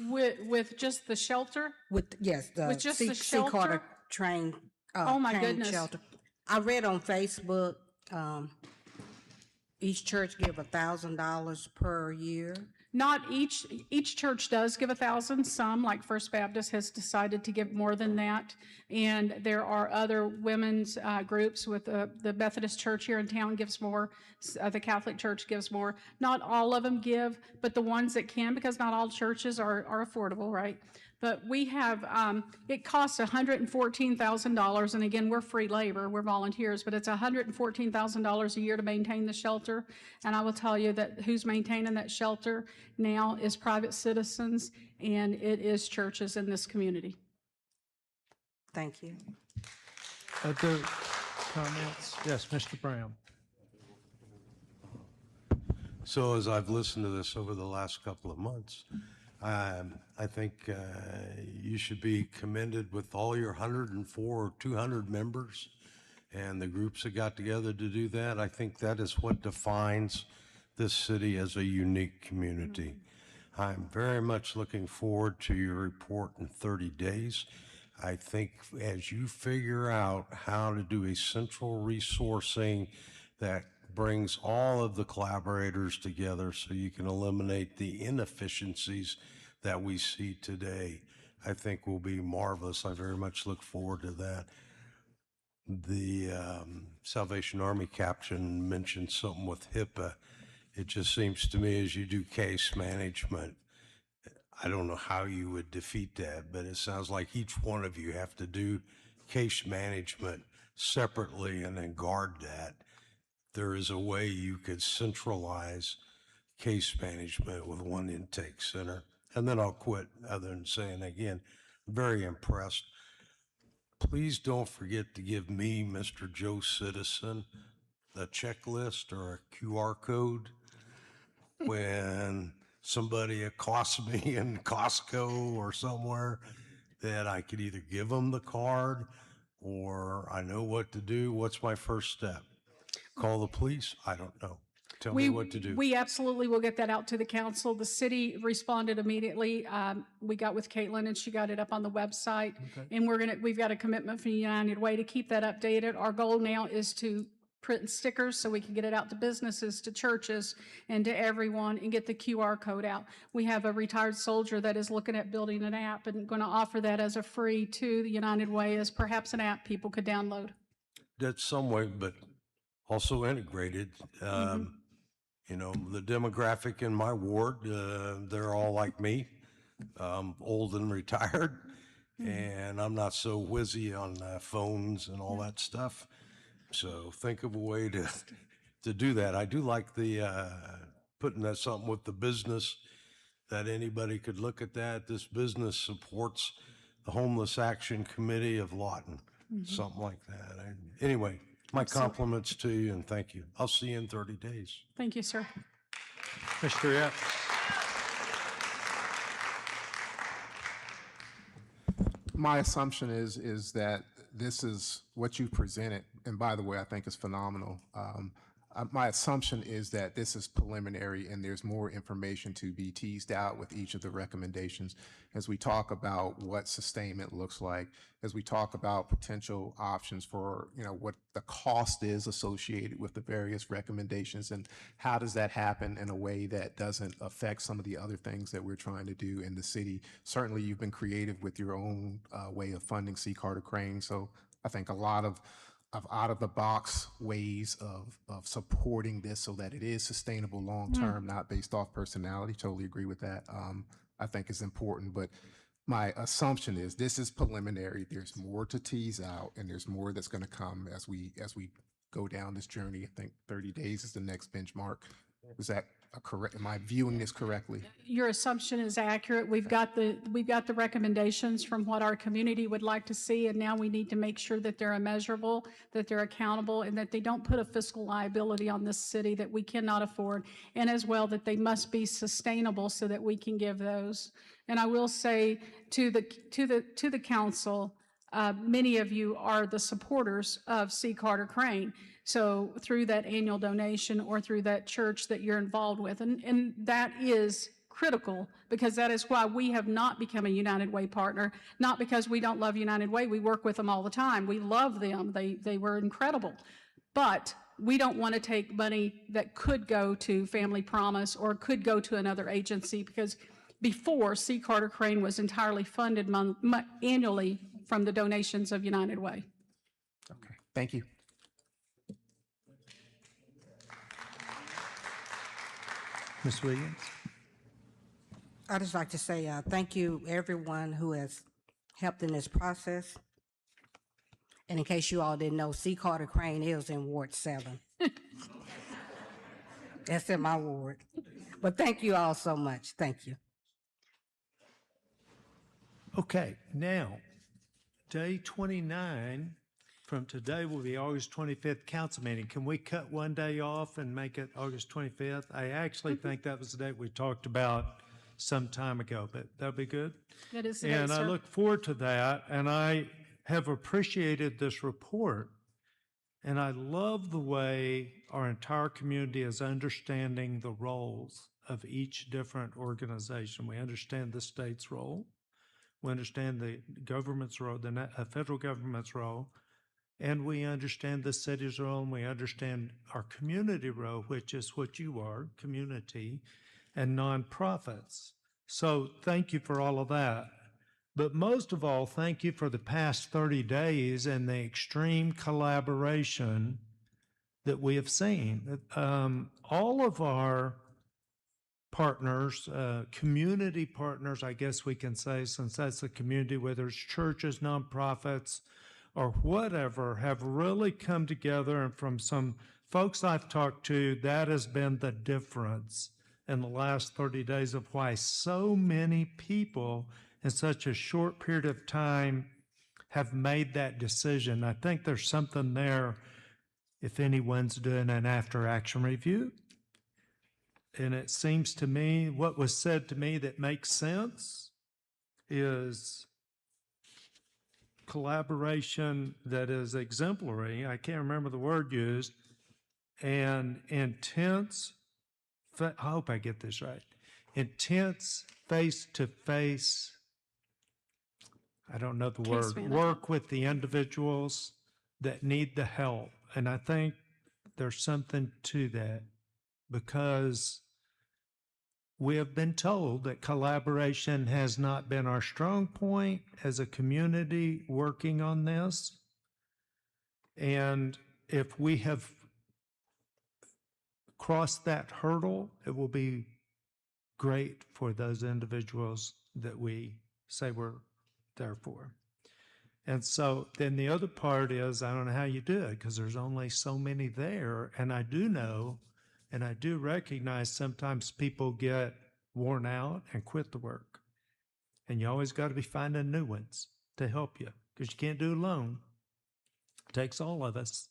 With just the shelter? Yes, the with just the C. shelter? Carter train. Oh my train goodness. Shelter. I read on Facebook, each church give $1,000 per year. Not each church does give 1,000. Some, like First Baptist, has decided to give more than that. And there are other women's groups with the Methodist Church here in town gives more. The Catholic Church gives more. Not all of them give, but the ones that can, because not all churches are affordable, right? But we have, it costs $114,000, and again, we're free labor, we're volunteers, but it's $114,000 a year to maintain the shelter. And I will tell you that who's maintaining that shelter now is private citizens, and it is churches in this community. Thank you. Other comments? Yes, Mr. Brown. So as I've listened to this over the last couple of months, I think you should be commended with all your 104 or 200 members and the groups that got together to do that. I think that is what defines this city as a unique community. I'm very much looking forward to your report in 30 days. I think as you figure out how to do a central resourcing that brings all of the collaborators together so you can eliminate the inefficiencies that we see today, I think will be marvelous. I very much look forward to that. The Salvation Army captain mentioned something with HIPAA. It just seems to me as you do case management, I don't know how you would defeat that, but it sounds like each one of you have to do case management separately and then guard that. There is a way you could centralize case management with one intake center. And then I'll quit other than saying again, very impressed. Please don't forget to give me, Mr. Joe Citizen, a checklist or a QR code when somebody accosts me in Costco or somewhere, that I could either give them the card or I know what to do. What's my first step? Call the police? I don't know. Tell me what to do. We absolutely will get that out to the council. The city responded immediately. We got with Caitlin and she got it up on the website. Okay. And we've got a commitment from United Way to keep that updated. Our goal now is to print stickers so we can get it out to businesses, to churches, and to everyone, and get the QR code out. We have a retired soldier that is looking at building an app and going to offer that as a free to the United Way as perhaps an app people could download. That's some way, but also integrated. You know, the demographic in my ward, they're all like me, old and retired, and I'm not so whizzy on phones and all that stuff. So think of a way to do that. I do like the putting that something with the business, that anybody could look at that. This business supports the Homeless Action Committee of Lawton, something like that. Anyway, my compliments to you and thank you. I'll see you in 30 days. Thank you, sir. Mr. Epps. My assumption is that this is what you presented, and by the way, I think it's phenomenal. My assumption is that this is preliminary and there's more information to be teased out with each of the recommendations as we talk about what sustainment looks like, as we talk about potential options for, you know, what the cost is associated with the various recommendations and how does that happen in a way that doesn't affect some of the other things that we're trying to do in the city. Certainly you've been creative with your own way of funding C. Carter Crane, so I think a lot of out-of-the-box ways of supporting this so that it is sustainable long-term, not based off personality. Totally agree with that. I think it's important, but my assumption is this is preliminary. There's more to tease out, and there's more that's going to come as we go down this journey. I think 30 days is the next benchmark. Is that correct? Am I viewing this correctly? Your assumption is accurate. We've got the recommendations from what our community would like to see, and now we need to make sure that they're measurable, that they're accountable, and that they don't put a fiscal liability on this city that we cannot afford, and as well that they must be sustainable so that we can give those. And I will say to the council, many of you are the supporters of C. Carter Crane. So through that annual donation or through that church that you're involved with. And that is critical because that is why we have not become a United Way partner, not because we don't love United Way. We work with them all the time. We love them. They were incredible. But we don't want to take money that could go to Family Promise or could go to another agency because before C. Carter Crane was entirely funded annually from the donations of United Way. Okay, thank you. Ms. Williams? I'd just like to say thank you, everyone who has helped in this process. And in case you all didn't know, C. Carter Crane is in Ward 7. That's in my ward. But thank you all so much. Thank you. Okay, now, day 29 from today will be August 25th council meeting. Can we cut one day off and make it August 25th? I actually think that was the date we talked about some time ago, but that'll be good. That is the date, And I sir. look forward to that, and I have appreciated this report, and I love the way our entire community is understanding the roles of each different organization. We understand the state's role. We understand the government's role, the federal government's role, and we understand the city's role, and we understand our community role, which is what you are, community, and nonprofits. So thank you for all of that. But most of all, thank you for the past 30 days and the extreme collaboration that we have seen. All of our partners, community partners, I guess we can say, since that's the community, whether it's churches, nonprofits, or whatever, have really come together. And from some folks I've talked to, that has been the difference in the last 30 days of why so many people in such a short period of time have made that decision. I think there's something there if anyone's doing an after-action review. And it seems to me, what was said to me that makes sense is collaboration that is exemplary, I can't remember the word used, and intense, I hope I get this right, intense face-to-face, I don't know the word, work with the individuals that need the help. And I think there's something to that, because we have been told that collaboration has not been our strong point as a community working on this. And if we have crossed that hurdle, it will be great for those individuals that we say we're there for. And so then the other part is, I don't know how you do it, because there's only so many there. And I do know, and I do recognize sometimes people get worn out and quit the work. And you always got to be finding new ones to help you, because you can't do it alone. It takes all of us.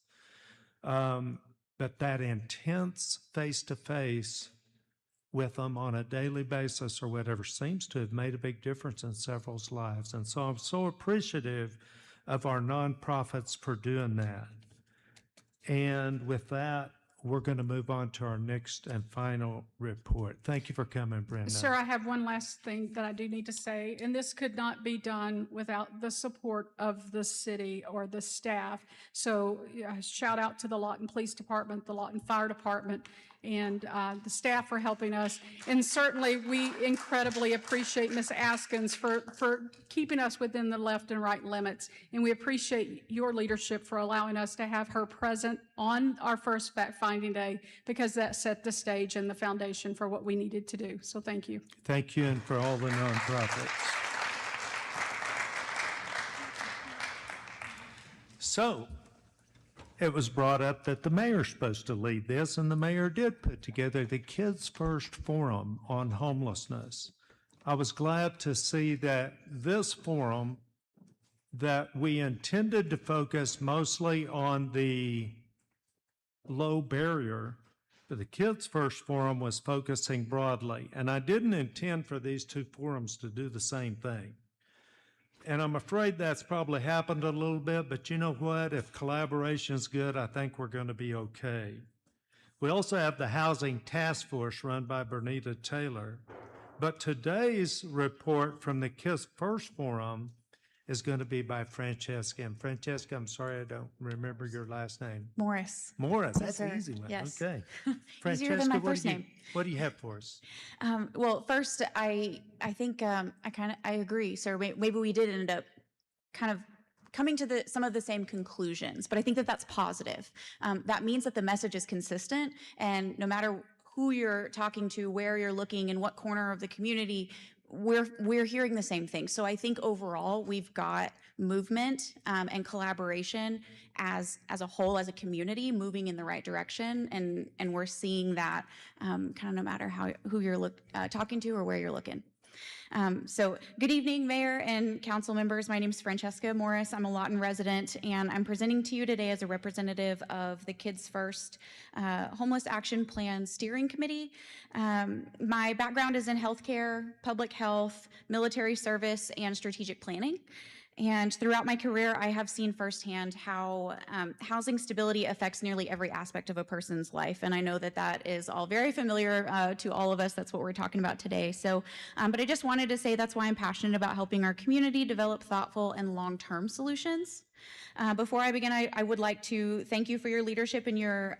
But that intense face-to-face with them on a daily basis or whatever seems to have made a big difference in several's lives. And so I'm so appreciative of our nonprofits for doing that. And with that, we're going to move on to our next and final report. Thank you for coming, Brenda. Sir, I have one last thing that I do need to say, and this could not be done without the support of the city or the staff. So shout out to the Lawton Police Department, the Lawton Fire Department, and the staff for helping us. And certainly we incredibly appreciate Ms. Askins for keeping us within the left and right limits. And we appreciate your leadership for allowing us to have her present on our first fact-finding day, because that set the stage and the foundation for what we needed to do. So thank you. Thank you, and for all the nonprofits. So, it was brought up that the mayor's supposed to lead this, and the mayor did put together the Kids First Forum on homelessness. I was glad to see that this forum, that we intended to focus mostly on the low barrier, but the Kids First Forum was focusing broadly. And I didn't intend for these two forums to do the same thing. And I'm afraid that's probably happened a little bit, but you know what? If collaboration's good, I think we're going to be okay. We also have the Housing Task Force run by Bernita Taylor. But today's report from the Kids First Forum is going to be by Francesca. And Francesca, I'm sorry I don't remember your last name. Morris. Morris, Yes, that's sir. an easy one. Yes. Okay. Easier than my what first do you- name. What do you have for us? Well, first, I think I agree, sir. Maybe we did end up kind of coming to some of the same conclusions, but I think that that's positive. That means that the message is consistent, and no matter who you're talking to, where you're looking, in what corner of the community, we're hearing the same thing. So I think overall we've got movement and collaboration as a whole, as a community, moving in the right direction, and we're seeing that kind of no matter who you're talking to or where you're looking. So good evening, Mayor and council members. My name is Francesca Morris. I'm a Lawton resident, and I'm presenting to you today as a representative of the Kids First Homeless Action Plan Steering Committee. My background is in healthcare, public health, military service, and strategic planning. And throughout my career, I have seen firsthand how housing stability affects nearly every aspect of a person's life. And I know that that is all very familiar to all of us. That's what we're talking about today. So, but I just wanted to say that's why I'm passionate about helping our community develop thoughtful and long-term solutions. Before I begin, I would like to thank you for your leadership in your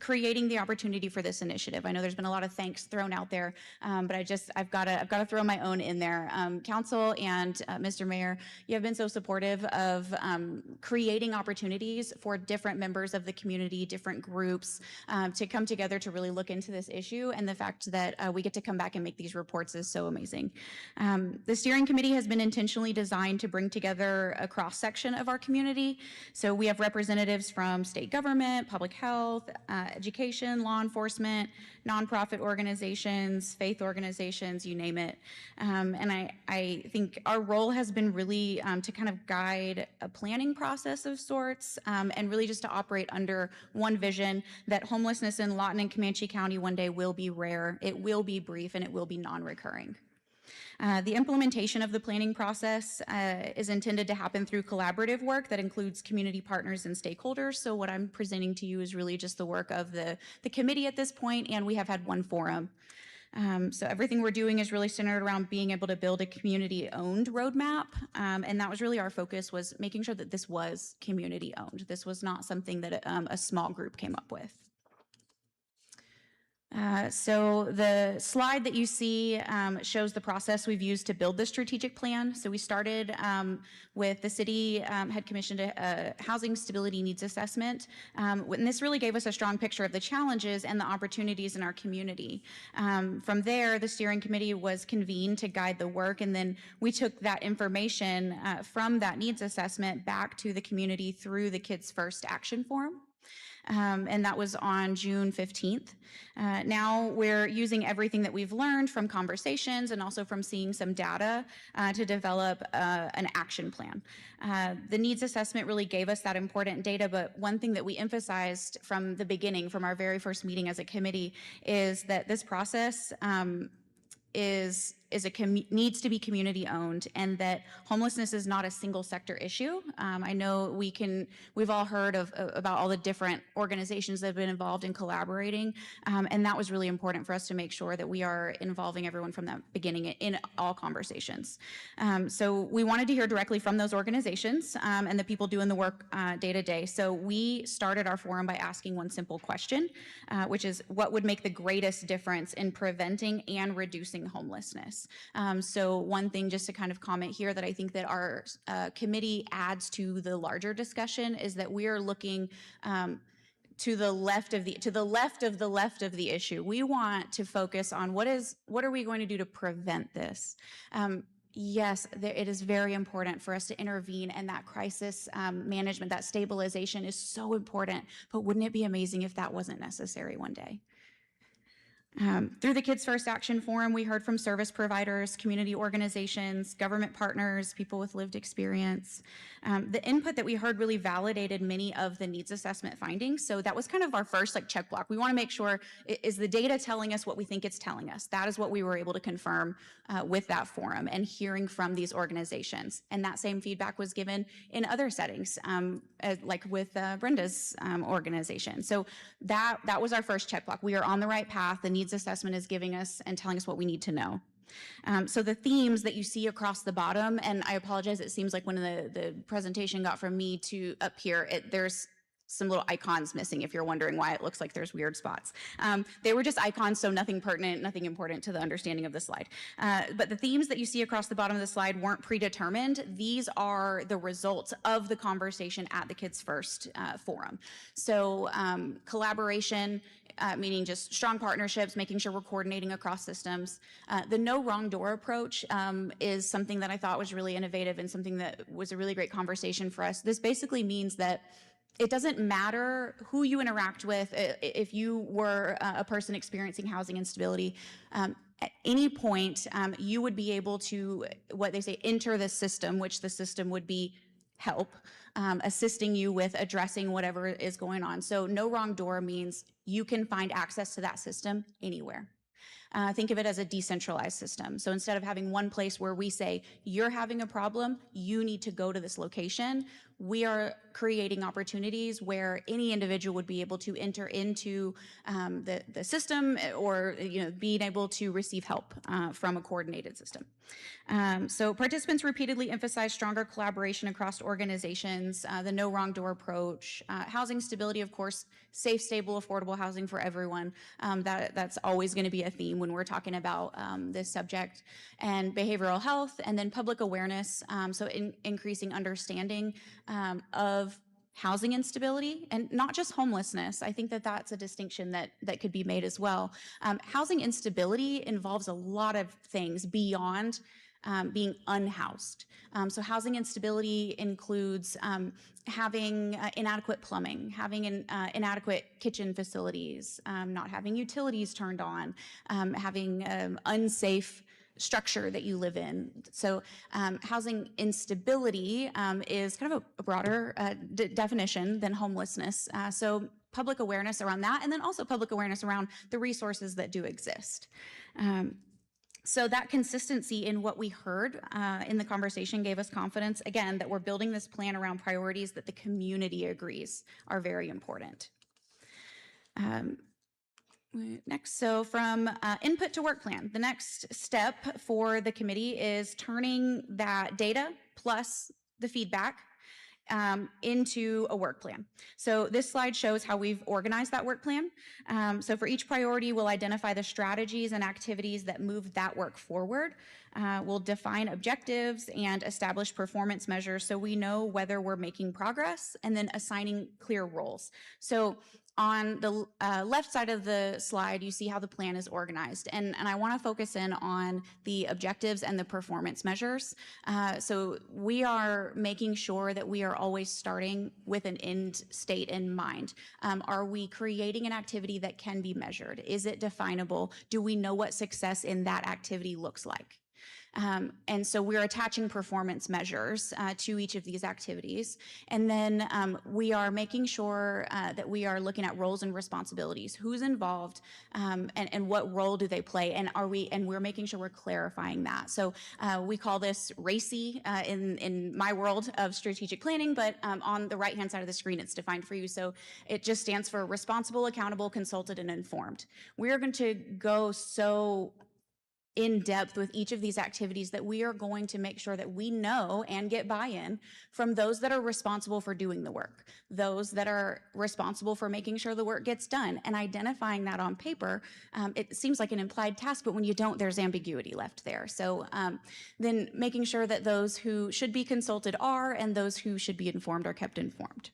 creating the opportunity for this initiative. I know there's been a lot of thanks thrown out there, but I've got to throw my own in there. Council and Mr. Mayor, you have been so supportive of creating opportunities for different members of the community, different groups, to come together to really look into this issue. And the fact that we get to come back and make these reports is so amazing. The steering committee has been intentionally designed to bring together a cross-section of our community. So we have representatives from state government, public health, education, law enforcement, nonprofit organizations, faith organizations, you name it. And I think our role has been really to kind of guide a planning process of sorts, and really just to operate under one vision that homelessness in Lawton and Comanche County one day will be rare, it will be brief, and it will be non-recurring. The implementation of the planning process is intended to happen through collaborative work that includes community partners and stakeholders. So what I'm presenting to you is really just the work of the committee at this point, and we have had one forum. So everything we're doing is really centered around being able to build a community-owned roadmap. And that was really our focus, was making sure that this was community-owned. This was not something that a small group came up with. So the slide that you see shows the process we've used to build the strategic plan. So we started with the city had commissioned a housing stability needs assessment. And this really gave us a strong picture of the challenges and the opportunities in our community. From there, the steering committee was convened to guide the work, and then we took that information from that needs assessment back to the community through the Kids First Action Forum. And that was on June 15th. Now we're using everything that we've learned from conversations and also from seeing some data to develop an action plan. The needs assessment really gave us that important data, but one thing that we emphasized from the beginning, from our very first meeting as a committee, is that this process needs to be community owned, and that homelessness is not a single sector issue. I know we've all heard about all the different organizations that have been involved in collaborating, and that was really important for us to make sure that we are involving everyone from the beginning in all conversations. So we wanted to hear directly from those organizations and the people doing the work day to day. So we started our forum by asking one simple question, which is, what would make the greatest difference in preventing and reducing homelessness? So one thing just to kind of comment here that I think that our committee adds to the larger discussion is that we are looking to the left of the issue. We want to focus on what are we going to do to prevent this? Yes, it is very important for us to intervene, and that crisis management, that stabilization is so important, but wouldn't it be amazing if that wasn't necessary one day? Through the Kids First Action Forum, we heard from service providers, community organizations, government partners, people with lived experience. The input that we heard really validated many of the needs assessment findings. So that was kind of our first check block. We want to make sure, is the data telling us what we think it's telling us? That is what we were able to confirm with that forum and hearing from these organizations. And that same feedback was given in other settings, like with Brenda's organization. So that was our first check block. We are on the right path. The needs assessment is giving us and telling us what we need to know. So the themes that you see across the bottom, and I apologize, it seems like when the presentation got from me to up here, there's some little icons missing if you're wondering why it looks like there's weird spots. They were just icons, so nothing pertinent, nothing important to the understanding of the slide. But the themes that you see across the bottom of the slide weren't predetermined. These are the results of the conversation at the Kids First Forum. So collaboration, meaning just strong partnerships, making sure we're coordinating across systems. The no wrong door approach is something that I thought was really innovative and something that was a really great conversation for us. This basically means that it doesn't matter who you interact with. If you were a person experiencing housing instability, at any point, you would be able to, what they say, enter the system, which the system would be help, assisting you with addressing whatever is going on. So no wrong door means you can find access to that system anywhere. Think of it as a decentralized system. So instead of having one place where we say, you're having a problem, you need to go to this location, we are creating opportunities where any individual would be able to enter into the system, or being able to receive help from a coordinated system. So participants repeatedly emphasize stronger collaboration across organizations, the no wrong door approach, housing stability, of course, safe, stable, affordable housing for everyone. That's always going to be a theme when we're talking about this subject, and behavioral health, and then public awareness. So increasing understanding of housing instability, and not just homelessness. I think that that's a distinction that could be made as well. Housing instability involves a lot of things beyond being unhoused. So housing instability includes having inadequate plumbing, having inadequate kitchen facilities, not having utilities turned on, having unsafe structure that you live in. So housing instability is kind of a broader definition than homelessness. So public awareness around that, and then also public awareness around the resources that do exist. So that consistency in what we heard in the conversation gave us confidence, again, that we're building this plan around priorities that the community agrees are very important. Next, so from input to work plan, the next step for the committee is turning that data plus the feedback into a work plan. So this slide shows how we've organized that work plan. So for each priority, we'll identify the strategies and activities that move that work forward. We'll define objectives and establish performance measures so we know whether we're making progress, and then assigning clear roles. So on the left side of the slide, you see how the plan is organized. And I want to focus in on the objectives and the performance measures. So we are making sure that we are always starting with an end state in mind. Are we creating an activity that can be measured? Is it definable? Do we know what success in that activity looks like? And so we're attaching performance measures to each of these activities. And then we are making sure that we are looking at roles and responsibilities. Who's involved and what role do they play? And we're making sure we're clarifying that. So we call this RACI in my world of strategic planning, but on the right-hand side of the screen, it's defined for you. So it just stands for responsible, accountable, consulted, and informed. We're going to go so in depth with each of these activities that we are going to make sure that we know and get buy-in from those that are responsible for doing the work, those that are responsible for making sure the work gets done, and identifying that on paper. It seems like an implied task, but when you don't, there's ambiguity left there. So then making sure that those who should be consulted are, and those who should be informed are kept informed.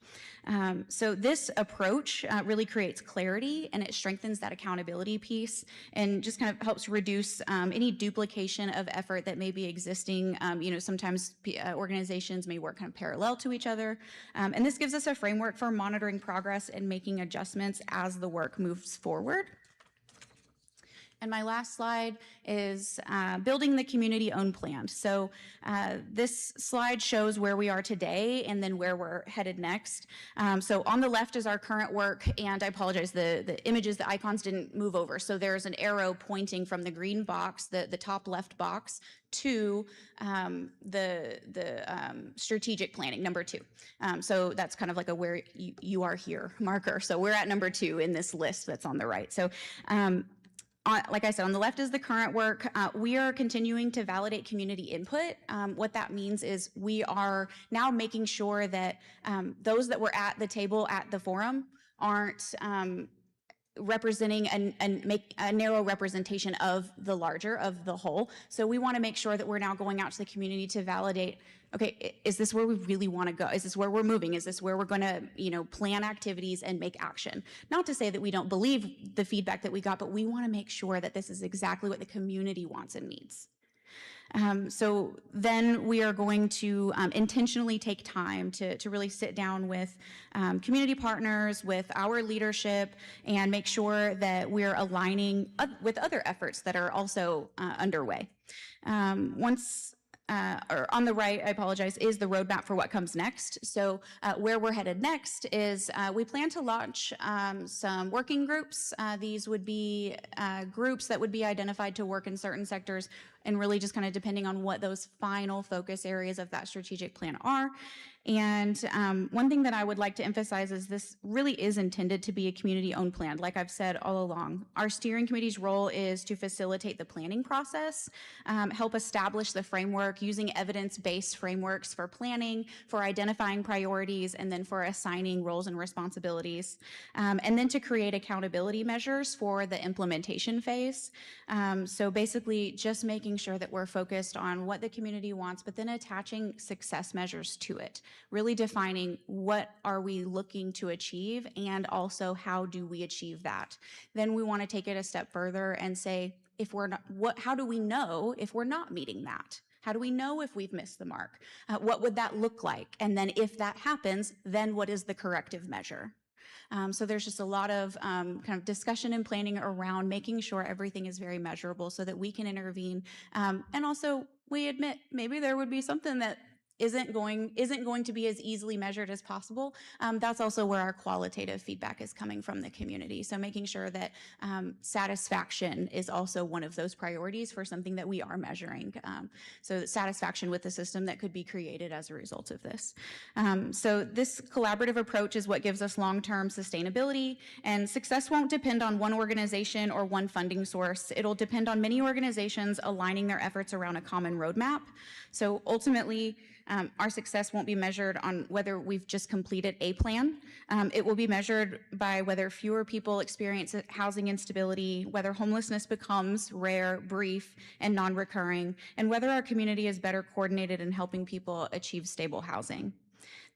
So this approach really creates clarity, and it strengthens that accountability piece, and just kind of helps reduce any duplication of effort that may be existing. Sometimes organizations may work kind of parallel to each other. And this gives us a framework for monitoring progress and making adjustments as the work moves forward. And my last slide is building the community-owned plan. So this slide shows where we are today and then where we're headed next. So on the left is our current work, and I apologize, the images, the icons didn't move over. So there's an arrow pointing from the green box, the top left box, to the strategic planning, number 2. So that's kind of like a where you are here marker. So we're at number 2 in this list that's on the right. So like I said, on the left is the current work. We are continuing to validate community input. What that means is we are now making sure that those that were at the table at the forum aren't representing and make a narrow representation of the larger, of the whole. So we want to make sure that we're now going out to the community to validate, okay, is this where we really want to go? Is this where we're moving? Is this where we're going to, plan activities and make action? Not to say that we don't believe the feedback that we got, but we want to make sure that this is exactly what the community wants and needs. So then we are going to intentionally take time to really sit down with community partners, with our leadership, and make sure that we're aligning with other efforts that are also underway. Or on the right, I apologize, is the roadmap for what comes next. So where we're headed next is we plan to launch some working groups. These would be groups that would be identified to work in certain sectors, and really just kind of depending on what those final focus areas of that strategic plan are. And one thing that I would like to emphasize is this really is intended to be a community-owned plan. Like I've said all along, our steering committee's role is to facilitate the planning process, help establish the framework using evidence-based frameworks for planning, for identifying priorities, and then for assigning roles and responsibilities, and then to create accountability measures for the implementation phase. So basically just making sure that we're focused on what the community wants, but then attaching success measures to it. Really defining what are we looking to achieve, and also how do we achieve that. Then we want to take it a step further and say, if we're not, how do we know if we're not meeting that? How do we know if we've missed the mark? What would that look like? And then if that happens, then what is the corrective measure? So there's just a lot of kind of discussion and planning around making sure everything is very measurable so that we can intervene. And also, we admit maybe there would be something that isn't going to be as easily measured as possible, that's also where our qualitative feedback is coming from the community. So making sure that satisfaction is also one of those priorities for something that we are measuring. So satisfaction with the system that could be created as a result of this. So this collaborative approach is what gives us long-term sustainability, and success won't depend on one organization or one funding source. It'll depend on many organizations aligning their efforts around a common roadmap. So ultimately, our success won't be measured on whether we've just completed a plan. It will be measured by whether fewer people experience housing instability, whether homelessness becomes rare, brief, and non-recurring, and whether our community is better coordinated in helping people achieve stable housing.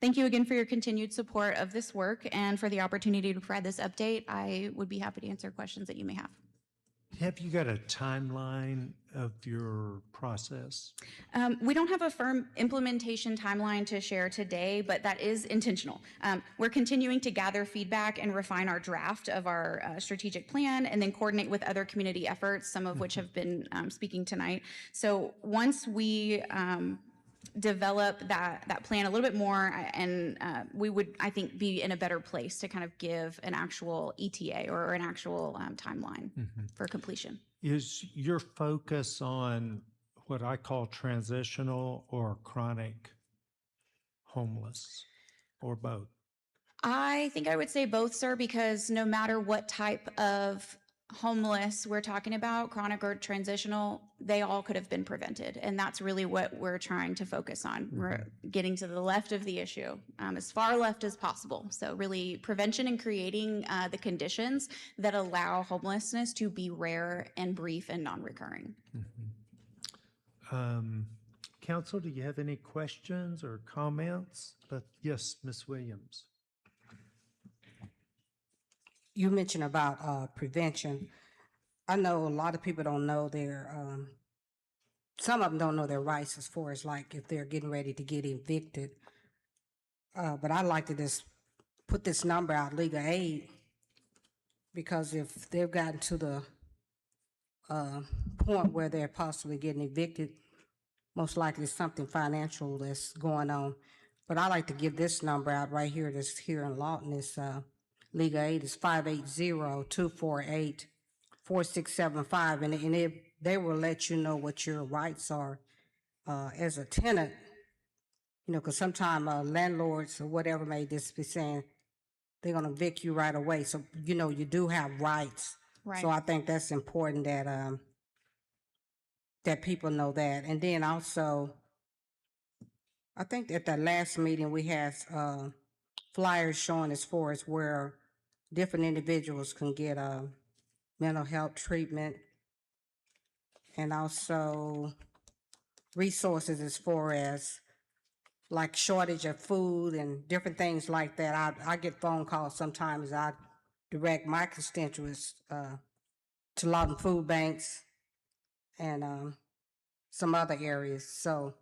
Thank you again for your continued support of this work and for the opportunity to provide this update. I would be happy to answer questions that you may have. Have you got a timeline of your process? We don't have a firm implementation timeline to share today, but that is intentional. We're continuing to gather feedback and refine our draft of our strategic plan, and then coordinate with other community efforts, some of which have been speaking tonight. So once we develop that plan a little bit more, and we would, I think, be in a better place to kind of give an actual ETA or an actual timeline for completion. Is your focus on what I call transitional or chronic homeless, or both? I think I would say both, sir, because no matter what type of homeless we're talking about, chronic or transitional, they all could have been prevented. And that's really what we're trying to focus on. We're getting to the left of the issue, as far left as possible. So really prevention and creating the conditions that allow homelessness to be rare and brief and non-recurring. Council, do you have any questions or comments? But yes, Ms. Williams. You mentioned about prevention. I know a lot of people don't know their, some of them don't know their rights as far as like if they're getting ready to get evicted. But I'd like to just put this number out, legal aid, because if they've gotten to the point where they're possibly getting evicted, most likely something financial that's going on. But I like to give this number out right here, that's here in Lawton. It's legal aid is 580-248-4675, and they will let you know what your rights are as a tenant. You know, because sometimes landlords or whatever may just be saying they're going to evict you right away. So you know you do have rights. Right. So I think that's important that that people know that. And then also, I think at that last meeting we had flyers showing as far as where different individuals can get mental health treatment, and also resources as far as like shortage of food and different things like that. I get phone calls sometimes. I direct my constituents to Lawton Food Banks and some other areas. So,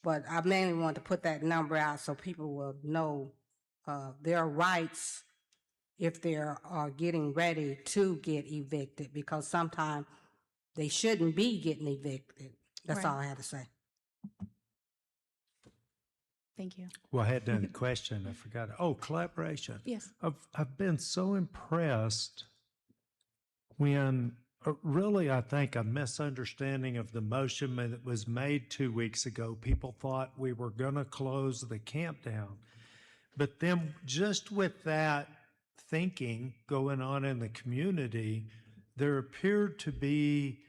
but I mainly want to put that number out so people will know their rights if they're getting ready to get evicted, because sometimes they shouldn't be getting evicted. That's all I had to say. Thank you. Well, I had done a question. I forgot. Oh, collaboration. Yes. I've been so impressed when really, I think a misunderstanding of the motion that was made 2 weeks ago. People thought we were going to close the camp down. But then just with that thinking going on in the community, there appeared to be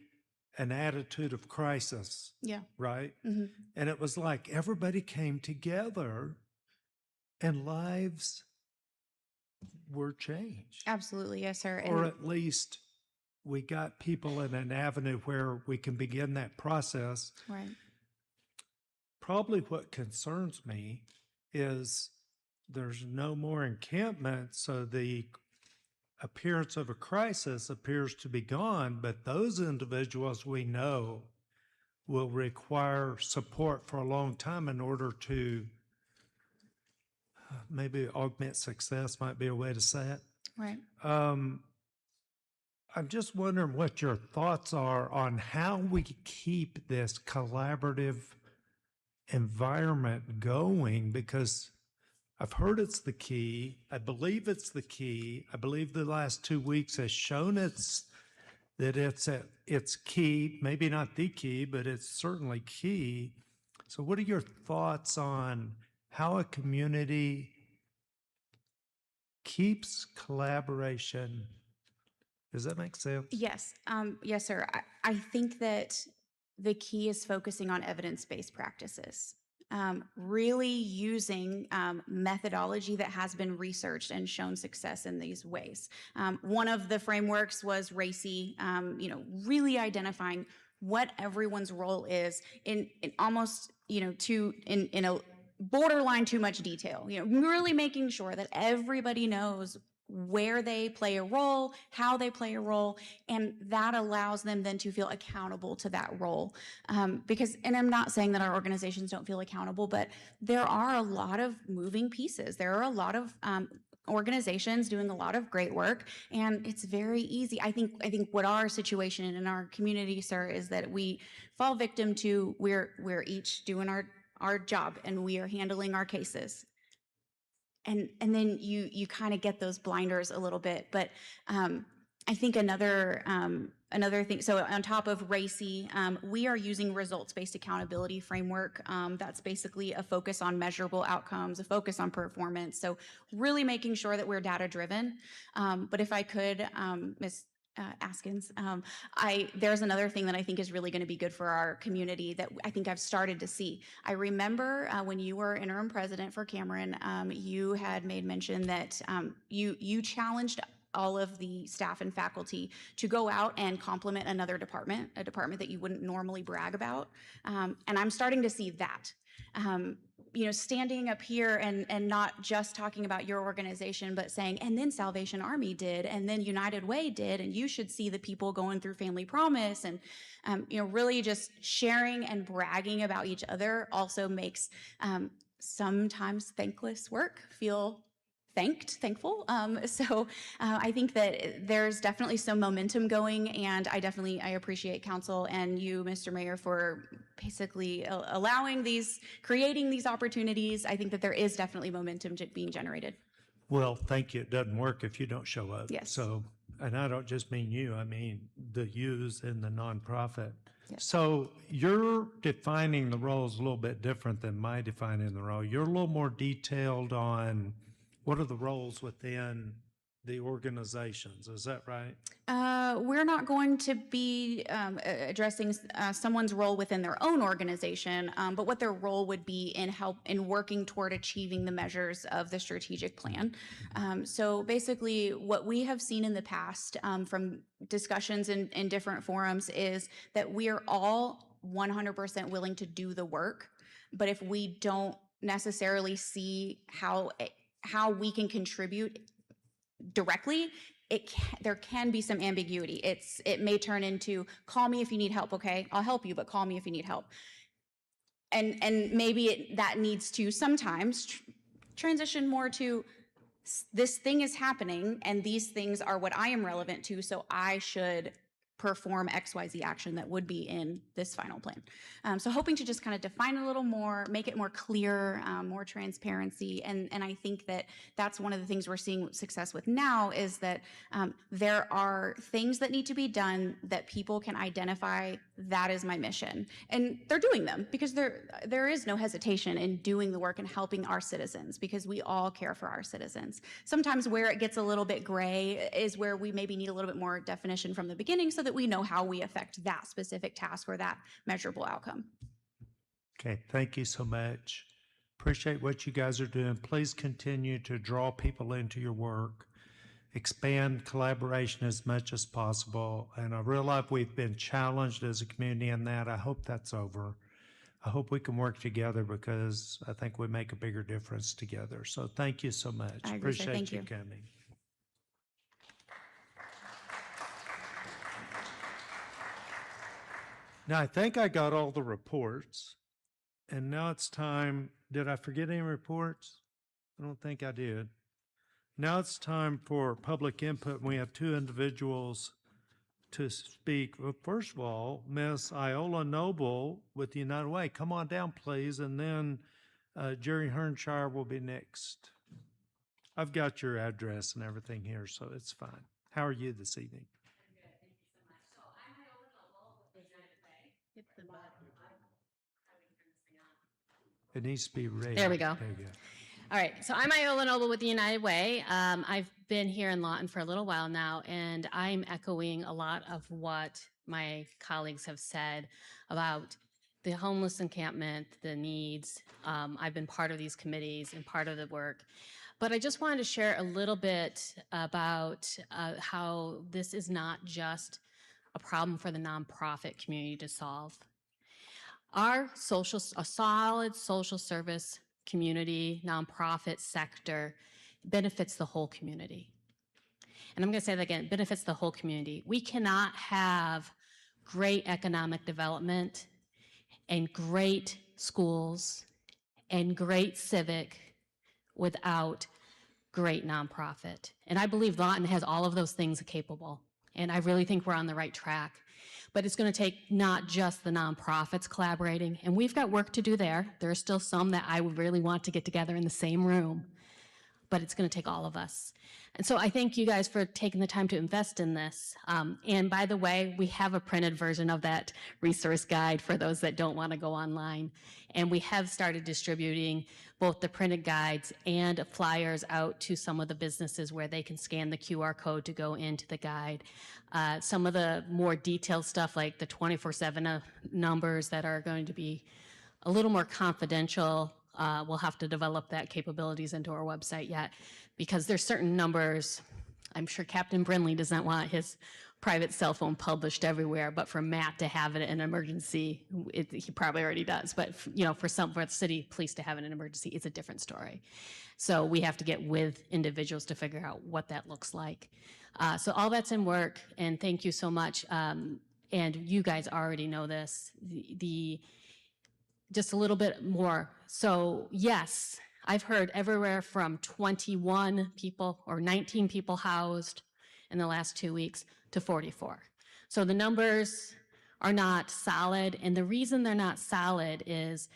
an attitude of crisis. Yeah. Right? And it was like everybody came together and lives were changed. Absolutely. Yes, sir. Or at least we got people in an avenue where we can begin that process. Right. Probably what concerns me is there's no more encampment, so the appearance of a crisis appears to be gone, but those individuals we know will require support for a long time in order to maybe augment success, might be a way to say it. Right. I'm just wondering what your thoughts are on how we keep this collaborative environment going? Because I've heard it's the key. I believe it's the key. I believe the last 2 weeks has shown that it's key, maybe not the key, but it's certainly key. So what are your thoughts on how a community keeps collaboration? Does that make sense? Yes, yes, sir. I think that the key is focusing on evidence-based practices. Really using methodology that has been researched and shown success in these ways. One of the frameworks was RACI, really identifying what everyone's role is in almost, in a borderline too much detail, really making sure that everybody knows where they play a role, how they play a role, and that allows them then to feel accountable to that role. Because, and I'm not saying that our organizations don't feel accountable, but there are a lot of moving pieces. There are a lot of organizations doing a lot of great work, and it's very easy. I think what our situation in our community, sir, is that we fall victim to we're each doing our job and we are handling our cases. And then you kind of get those blinders a little bit. But I think another thing, so on top of RACI, we are using results-based accountability framework. That's basically a focus on measurable outcomes, a focus on performance. So really making sure that we're data-driven. But if I could, Ms. Askins, there's another thing that I think is really going to be good for our community that I think I've started to see. I remember when you were interim president for Cameron, you had made mention that you challenged all of the staff and faculty to go out and complement another department, a department that you wouldn't normally brag about. And I'm starting to see that. Standing up here and not just talking about your organization, but saying, and then Salvation Army did, and then United Way did, and you should see the people going through Family Promise, and really just sharing and bragging about each other also makes sometimes thankless work feel thankful. So I think that there's definitely some momentum going, and I appreciate council and you, Mr. Mayor, for basically creating these opportunities. I think that there is definitely momentum being generated. Well, thank you. It doesn't work if you don't show up. Yes. So, and I don't just mean you, I mean the yous in the nonprofit. Yes. So you're defining the roles a little bit different than my defining the role. You're a little more detailed on what are the roles within the organizations. Is that right? We're not going to be addressing someone's role within their own organization, but what their role would be in working toward achieving the measures of the strategic plan. So basically, what we have seen in the past from discussions in different forums is that we are all 100% willing to do the work, but if we don't necessarily see how we can contribute directly, there can be some ambiguity. It may turn into, call me if you need help, okay? I'll help you, but call me if you need help. And maybe that needs to sometimes transition more to, this thing is happening and these things are what I am relevant to, so I should perform XYZ action that would be in this final plan. So hoping to just kind of define a little more, make it more clear, more transparency. And I think that that's one of the things we're seeing success with now is that there are things that need to be done that people can identify, that is my mission. And they're doing them because there is no hesitation in doing the work and helping our citizens because we all care for our citizens. Sometimes where it gets a little bit gray is where we maybe need a little bit more definition from the beginning so that we know how we affect that specific task or that measurable outcome. Okay, thank you so much. Appreciate what you guys are doing. Please continue to draw people into your work, expand collaboration as much as possible. And I realize we've been challenged as a community in that. I hope that's over. I hope we can work together because I think we make a bigger difference together. So thank you so much. I agree, sir. Appreciate Thank you you. coming. Now, I think I got all the reports, and now it's time. Did I forget any reports? I don't think I did. Now it's time for public input. We have two individuals to speak. Well, first of all, Miss Iola Noble with the United Way. Come on down, please, and then Jerry Hernshire will be next. I've got your address and everything here, so it's fine. How are you this evening? It needs to be raised. There we go. There you go. All right, so I'm Iola Noble with the United Way. I've been here in Lawton for a little while now, and I'm echoing a lot of what my colleagues have said about the homeless encampment, the needs. I've been part of these committees and part of the work. But I just wanted to share a little bit about how this is not just a problem for the nonprofit community to solve. A solid social service community, nonprofit sector benefits the whole community. And I'm going to say that again, benefits the whole community. We cannot have great economic development and great schools and great civic without great nonprofit. And I believe Lawton has all of those things capable. And I really think we're on the right track. But it's going to take not just the nonprofits collaborating, and we've got work to do there. There are still some that I would really want to get together in the same room, but it's going to take all of us. And so I thank you guys for taking the time to invest in this. And by the way, we have a printed version of that resource guide for those that don't want to go online. And we have started distributing both the printed guides and flyers out to some of the businesses where they can scan the QR code to go into the guide. Some of the more detailed stuff like the 24/7 numbers that are going to be a little more confidential, we'll have to develop that capabilities into our website yet, because there's certain numbers. I'm sure Captain Brindley doesn't want his private cell phone published everywhere, but for Matt to have it in an emergency, he probably already does. But for the city police to have it in an emergency, it's a different story. So we have to get with individuals to figure out what that looks like. So all that's in work, and thank you so much. And you guys already know this. Just a little bit more. So yes, I've heard everywhere from 21 people or 19 people housed in the last 2 weeks to 44. So the numbers are not solid. And the reason they're not solid is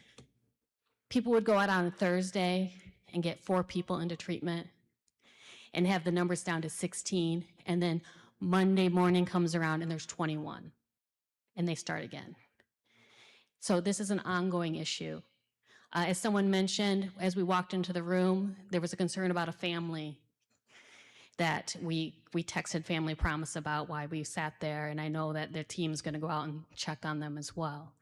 people would go out on a Thursday and get 4 people into treatment and have the numbers down to 16. And then Monday morning comes around and there's 21 and they start again. So this is an ongoing issue. As someone mentioned, as we walked into the room, there was a concern about a family that we texted Family Promise about why we sat there, and I know that their team's going to go out and check on them as well.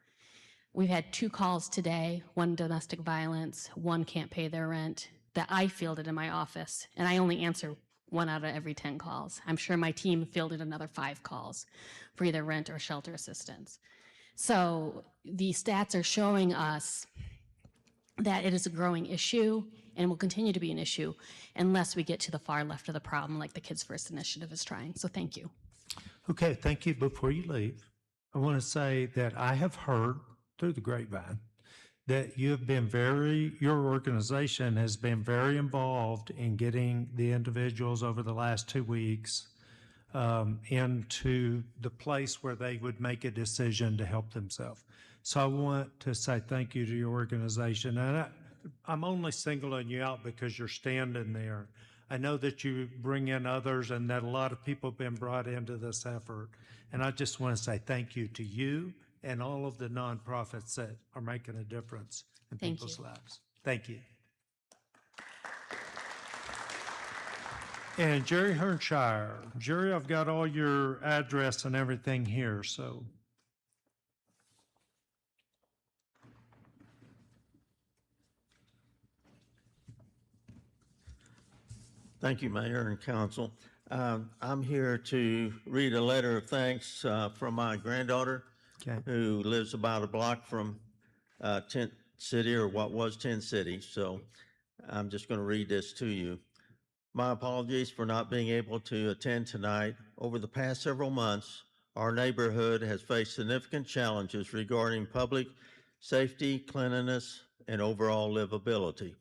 We've had 2 calls today, one domestic violence, one can't pay their rent, that I fielded in my office, and I only answer 1 out of every 10 calls. I'm sure my team fielded another 5 calls for either rent or shelter assistance. So the stats are showing us that it is a growing issue and will continue to be an issue unless we get to the far left of the problem like the Kids First Initiative is trying. So thank you. Okay, thank you. Before you leave, I want to say that I have heard through the grapevine that you have been your organization has been very involved in getting the individuals over the last 2 weeks into the place where they would make a decision to help themselves. So I want to say thank you to your organization. And I'm only singling you out because you're standing there. I know that you bring in others and that a lot of people have been brought into this effort. And I just want to say thank you to you and all of the nonprofits that are making a difference in people's lives. Thank you. And Jerry Hernshire. Jerry, I've got all your address and everything here, so. Thank you, Mayor and Council. I'm here to read a letter of thanks from my granddaughter, who lives about a block from Tent City, or what was Tent City. So I'm just going to read this to you. My apologies for not being able to attend tonight. Over the past several months, our neighborhood has faced significant challenges regarding public safety, cleanliness, and overall livability.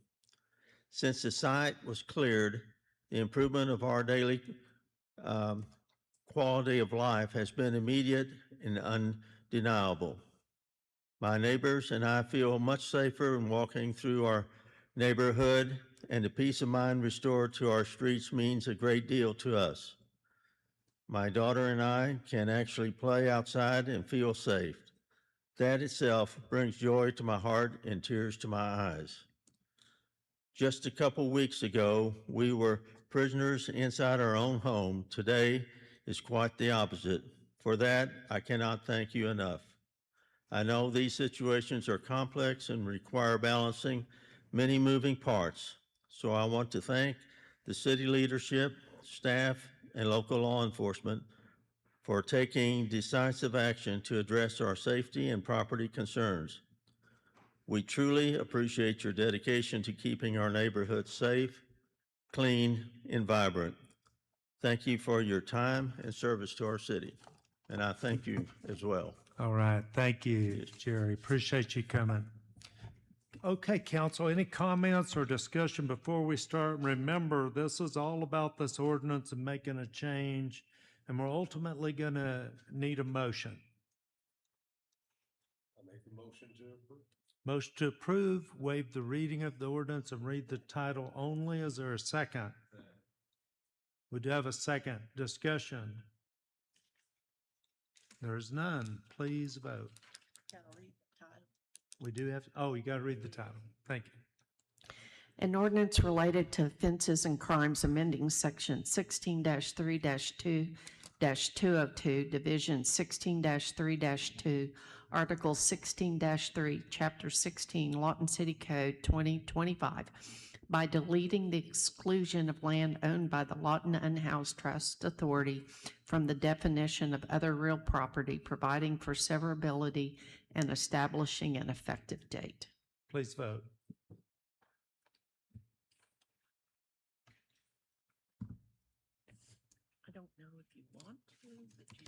Since the site was cleared, the improvement of our daily quality of life has been immediate and undeniable. My neighbors and I feel much safer in walking through our neighborhood, and the peace of mind restored to our streets means a great deal to us. My daughter and I can actually play outside and feel safe. That itself brings joy to my heart and tears to my eyes. Just a couple weeks ago, we were prisoners inside our own home. Today is quite the opposite. For that, I cannot thank you enough. I know these situations are complex and require balancing many moving parts, so I want to thank the city leadership, staff, and local law enforcement for taking decisive action to address our safety and property concerns. We truly appreciate your dedication to keeping our neighborhoods safe, clean, and vibrant. Thank you for your time and service to our city, and I thank you as well. All right, thank you, Jerry. Appreciate you coming. Okay, council, any comments or discussion before we start? Remember, this is all about this ordinance and making a change, and we're ultimately going to need a motion. I make a motion to approve. Motion to approve, waive the reading of the ordinance and read the title only. Is there a second? We do have a second. Discussion. There is none. Please vote. We do have, oh, you got to read the title. Thank you. An ordinance related to offenses and crimes amending section 16-3-2-202, division 16-3-2, article 16-3, chapter 16, Lawton City Code 2025, by deleting the exclusion of land owned by the Lawton Unhoused Trust Authority from the definition of other real property, providing for severability and establishing an effective date. Please vote. I don't know if you want to, but you...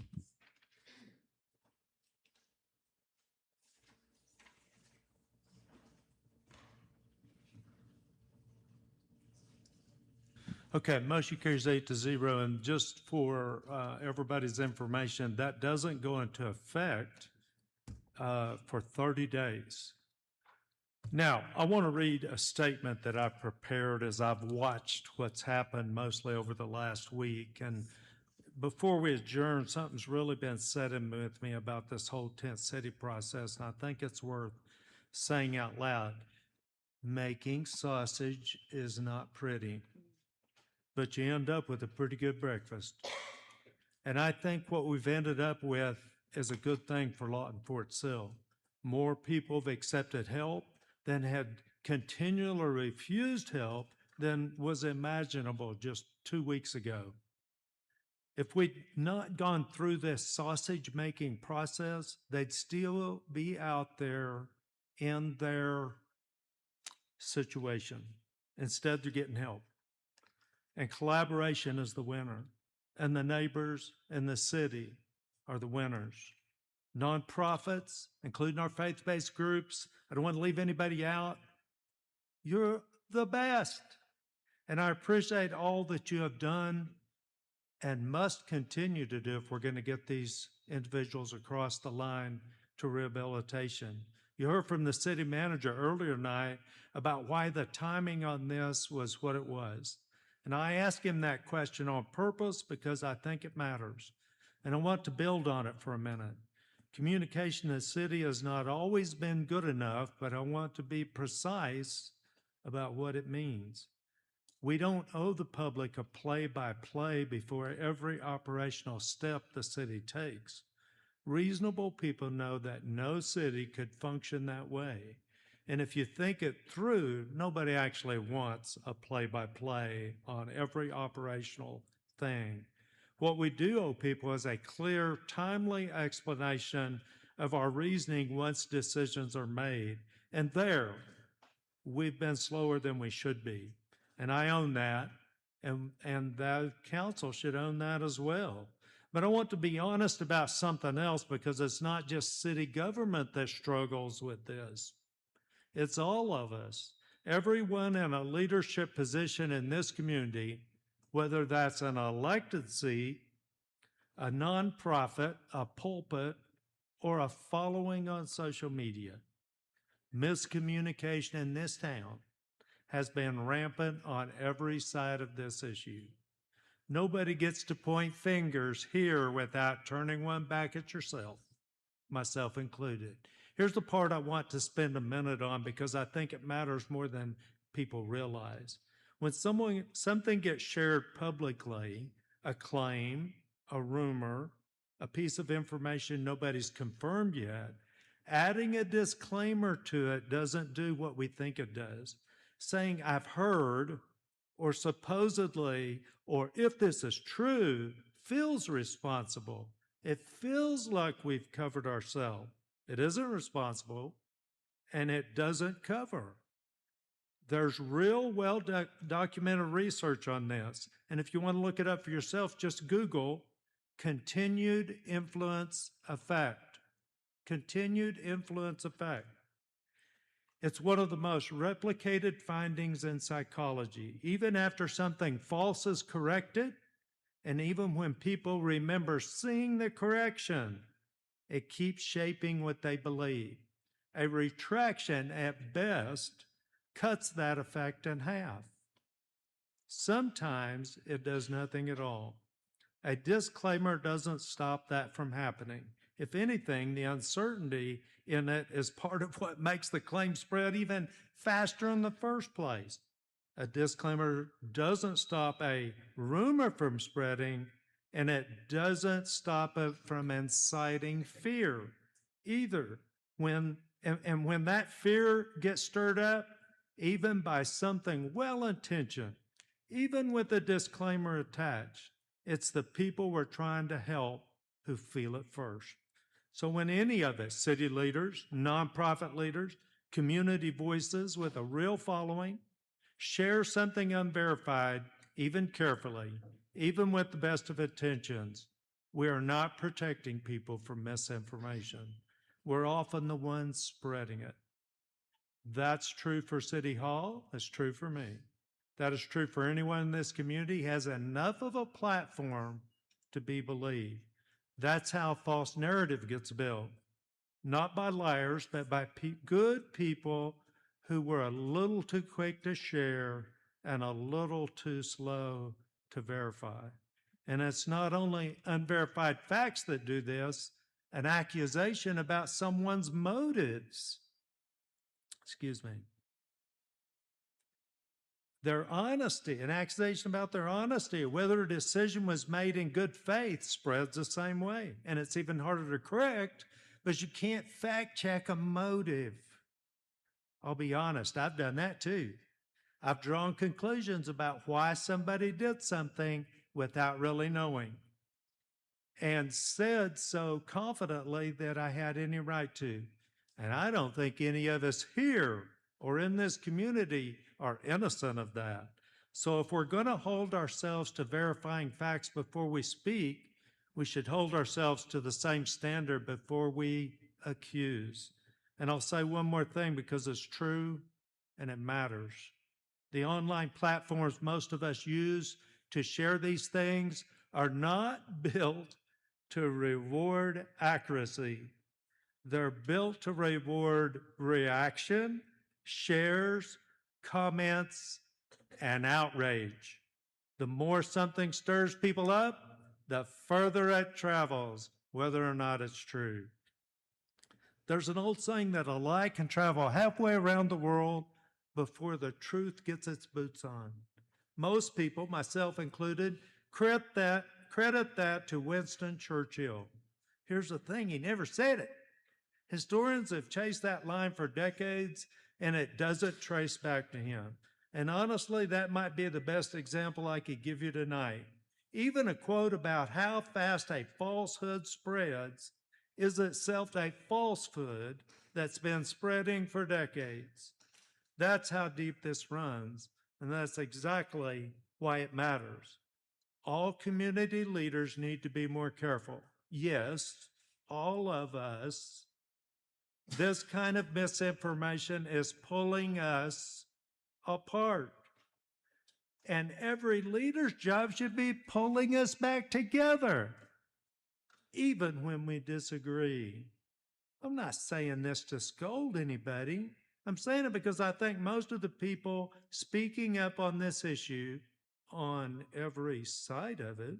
Okay, motion carries 8-0, and just for everybody's information, that doesn't go into effect for 30 days. Now, I want to read a statement that I've prepared as I've watched what's happened mostly over the last week. And before we adjourn, something's really been said with me about this whole tent city process, and I think it's worth saying out loud. Making sausage is not pretty, but you end up with a pretty good breakfast. And I think what we've ended up with is a good thing for Lawton Fort Sill. More people have accepted help than had continually refused help than was imaginable just 2 weeks ago. If we'd not gone through this sausage making process, they'd still be out there in their situation. Instead, they're getting help. And collaboration is the winner. And the neighbors and the city are the winners. Nonprofits, including our faith-based groups, I don't want to leave anybody out. You're the best. And I appreciate all that you have done and must continue to do if we're going to get these individuals across the line to rehabilitation. You heard from the city manager earlier tonight about why the timing on this was what it was. And I asked him that question on purpose because I think it matters. And I want to build on it for a minute. Communication in the city has not always been good enough, but I want to be precise about what it means. We don't owe the public a play-by-play before every operational step the city takes. Reasonable people know that no city could function that way. And if you think it through, nobody actually wants a play-by-play on every operational thing. What we do owe people is a clear, timely explanation of our reasoning once decisions are made. And there, we've been slower than we should be. And I own that, and the council should own that as well. But I want to be honest about something else, because it's not just city government that struggles with this. It's all of us. Everyone in a leadership position in this community, whether that's an elected seat, a nonprofit, a pulpit, or a following on social media. Miscommunication in this town has been rampant on every side of this issue. Nobody gets to point fingers here without turning one back at yourself, myself included. Here's the part I want to spend a minute on because I think it matters more than people realize. When something gets shared publicly, a claim, a rumor, a piece of information nobody's confirmed yet, adding a disclaimer to it doesn't do what we think it does. Saying I've heard or supposedly or if this is true feels responsible. It feels like we've covered ourselves. It isn't responsible and it doesn't cover. There's real well-documented research on this. And if you want to look it up for yourself, just Google continued influence effect. Continued influence effect. It's one of the most replicated findings in psychology. Even after something false is corrected, and even when people remember seeing the correction, it keeps shaping what they believe. A retraction, at best, cuts that effect in half. Sometimes it does nothing at all. A disclaimer doesn't stop that from happening. If anything, the uncertainty in it is part of what makes the claim spread even faster in the first place. A disclaimer doesn't stop a rumor from spreading, and it doesn't stop it from inciting fear either. When that fear gets stirred up, even by something well-intentioned, even with a disclaimer attached, it's the people we're trying to help who feel it first. So when any of us, city leaders, nonprofit leaders, community voices with a real following, share something unverified, even carefully, even with the best of intentions, we are not protecting people from misinformation. We're often the ones spreading it. That's true for City Hall. That's true for me. That is true for anyone in this community who has enough of a platform to be believed. That's how a false narrative gets built. Not by liars, but by good people who were a little too quick to share and a little too slow to verify. And it's not only unverified facts that do this, an accusation about someone's motives. Their honesty, an accusation about their honesty, whether a decision was made in good faith spreads the same way. And it's even harder to correct because you can't fact check a motive. I'll be honest, I've done that too. I've drawn conclusions about why somebody did something without really knowing, and said so confidently that I had any right to. And I don't think any of us here or in this community are innocent of that. So if we're going to hold ourselves to verifying facts before we speak, we should hold ourselves to the same standard before we accuse. And I'll say one more thing because it's true and it matters. The online platforms most of us use to share these things are not built to reward accuracy. They're built to reward reaction, shares, comments, and outrage. The more something stirs people up, the further it travels, whether or not it's true. There's an old saying that a lie can travel halfway around the world before the truth gets its boots on. Most people, myself included, credit that to Winston Churchill. Here's the thing, he never said it. Historians have chased that line for decades, and it doesn't trace back to him. And honestly, that might be the best example I could give you tonight. Even a quote about how fast a falsehood spreads is itself a falsehood that's been spreading for decades. That's how deep this runs, and that's exactly why it matters. All community leaders need to be more careful. Yes, all of us. This kind of misinformation is pulling us apart. And every leader's job should be pulling us back together. even when we disagree. I'm not saying this to scold anybody. I'm saying it because I think most of the people speaking up on this issue on every side of it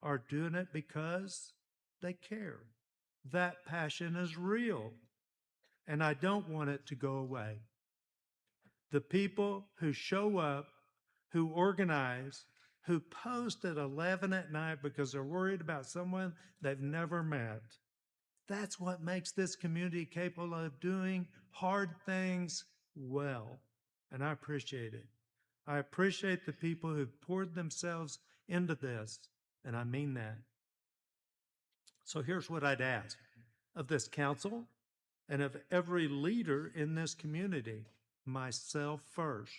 are doing it because they care. That passion is real, and I don't want it to go away. The people who show up, who organize, who post at 11 at night because they're worried about someone they've never met, that's what makes this community capable of doing hard things well, and I appreciate it. I appreciate the people who've poured themselves into this, and I mean that. So here's what I'd ask of this council and of every leader in this community, myself first.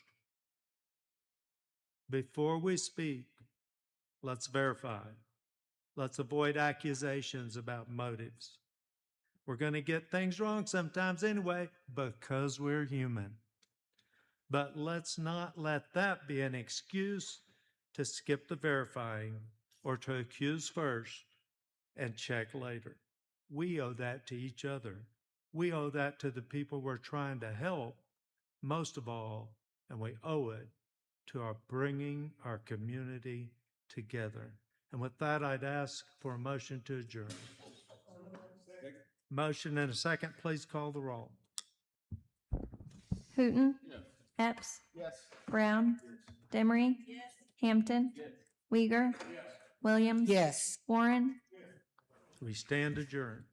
Before we speak, let's verify. Let's avoid accusations about motives. We're going to get things wrong sometimes anyway, because we're human. But let's not let that be an excuse to skip the verifying or to accuse first and check later. We owe that to each other. We owe that to the people we're trying to help, most of all, and we owe it to our bringing our community together. And with that, I'd ask for a motion to adjourn. Motion and a second. Please call the roll. Hooten. Epps. Brown. Demery. Hampton. Uyghur. Williams. Yes. Warren. We stand adjourned.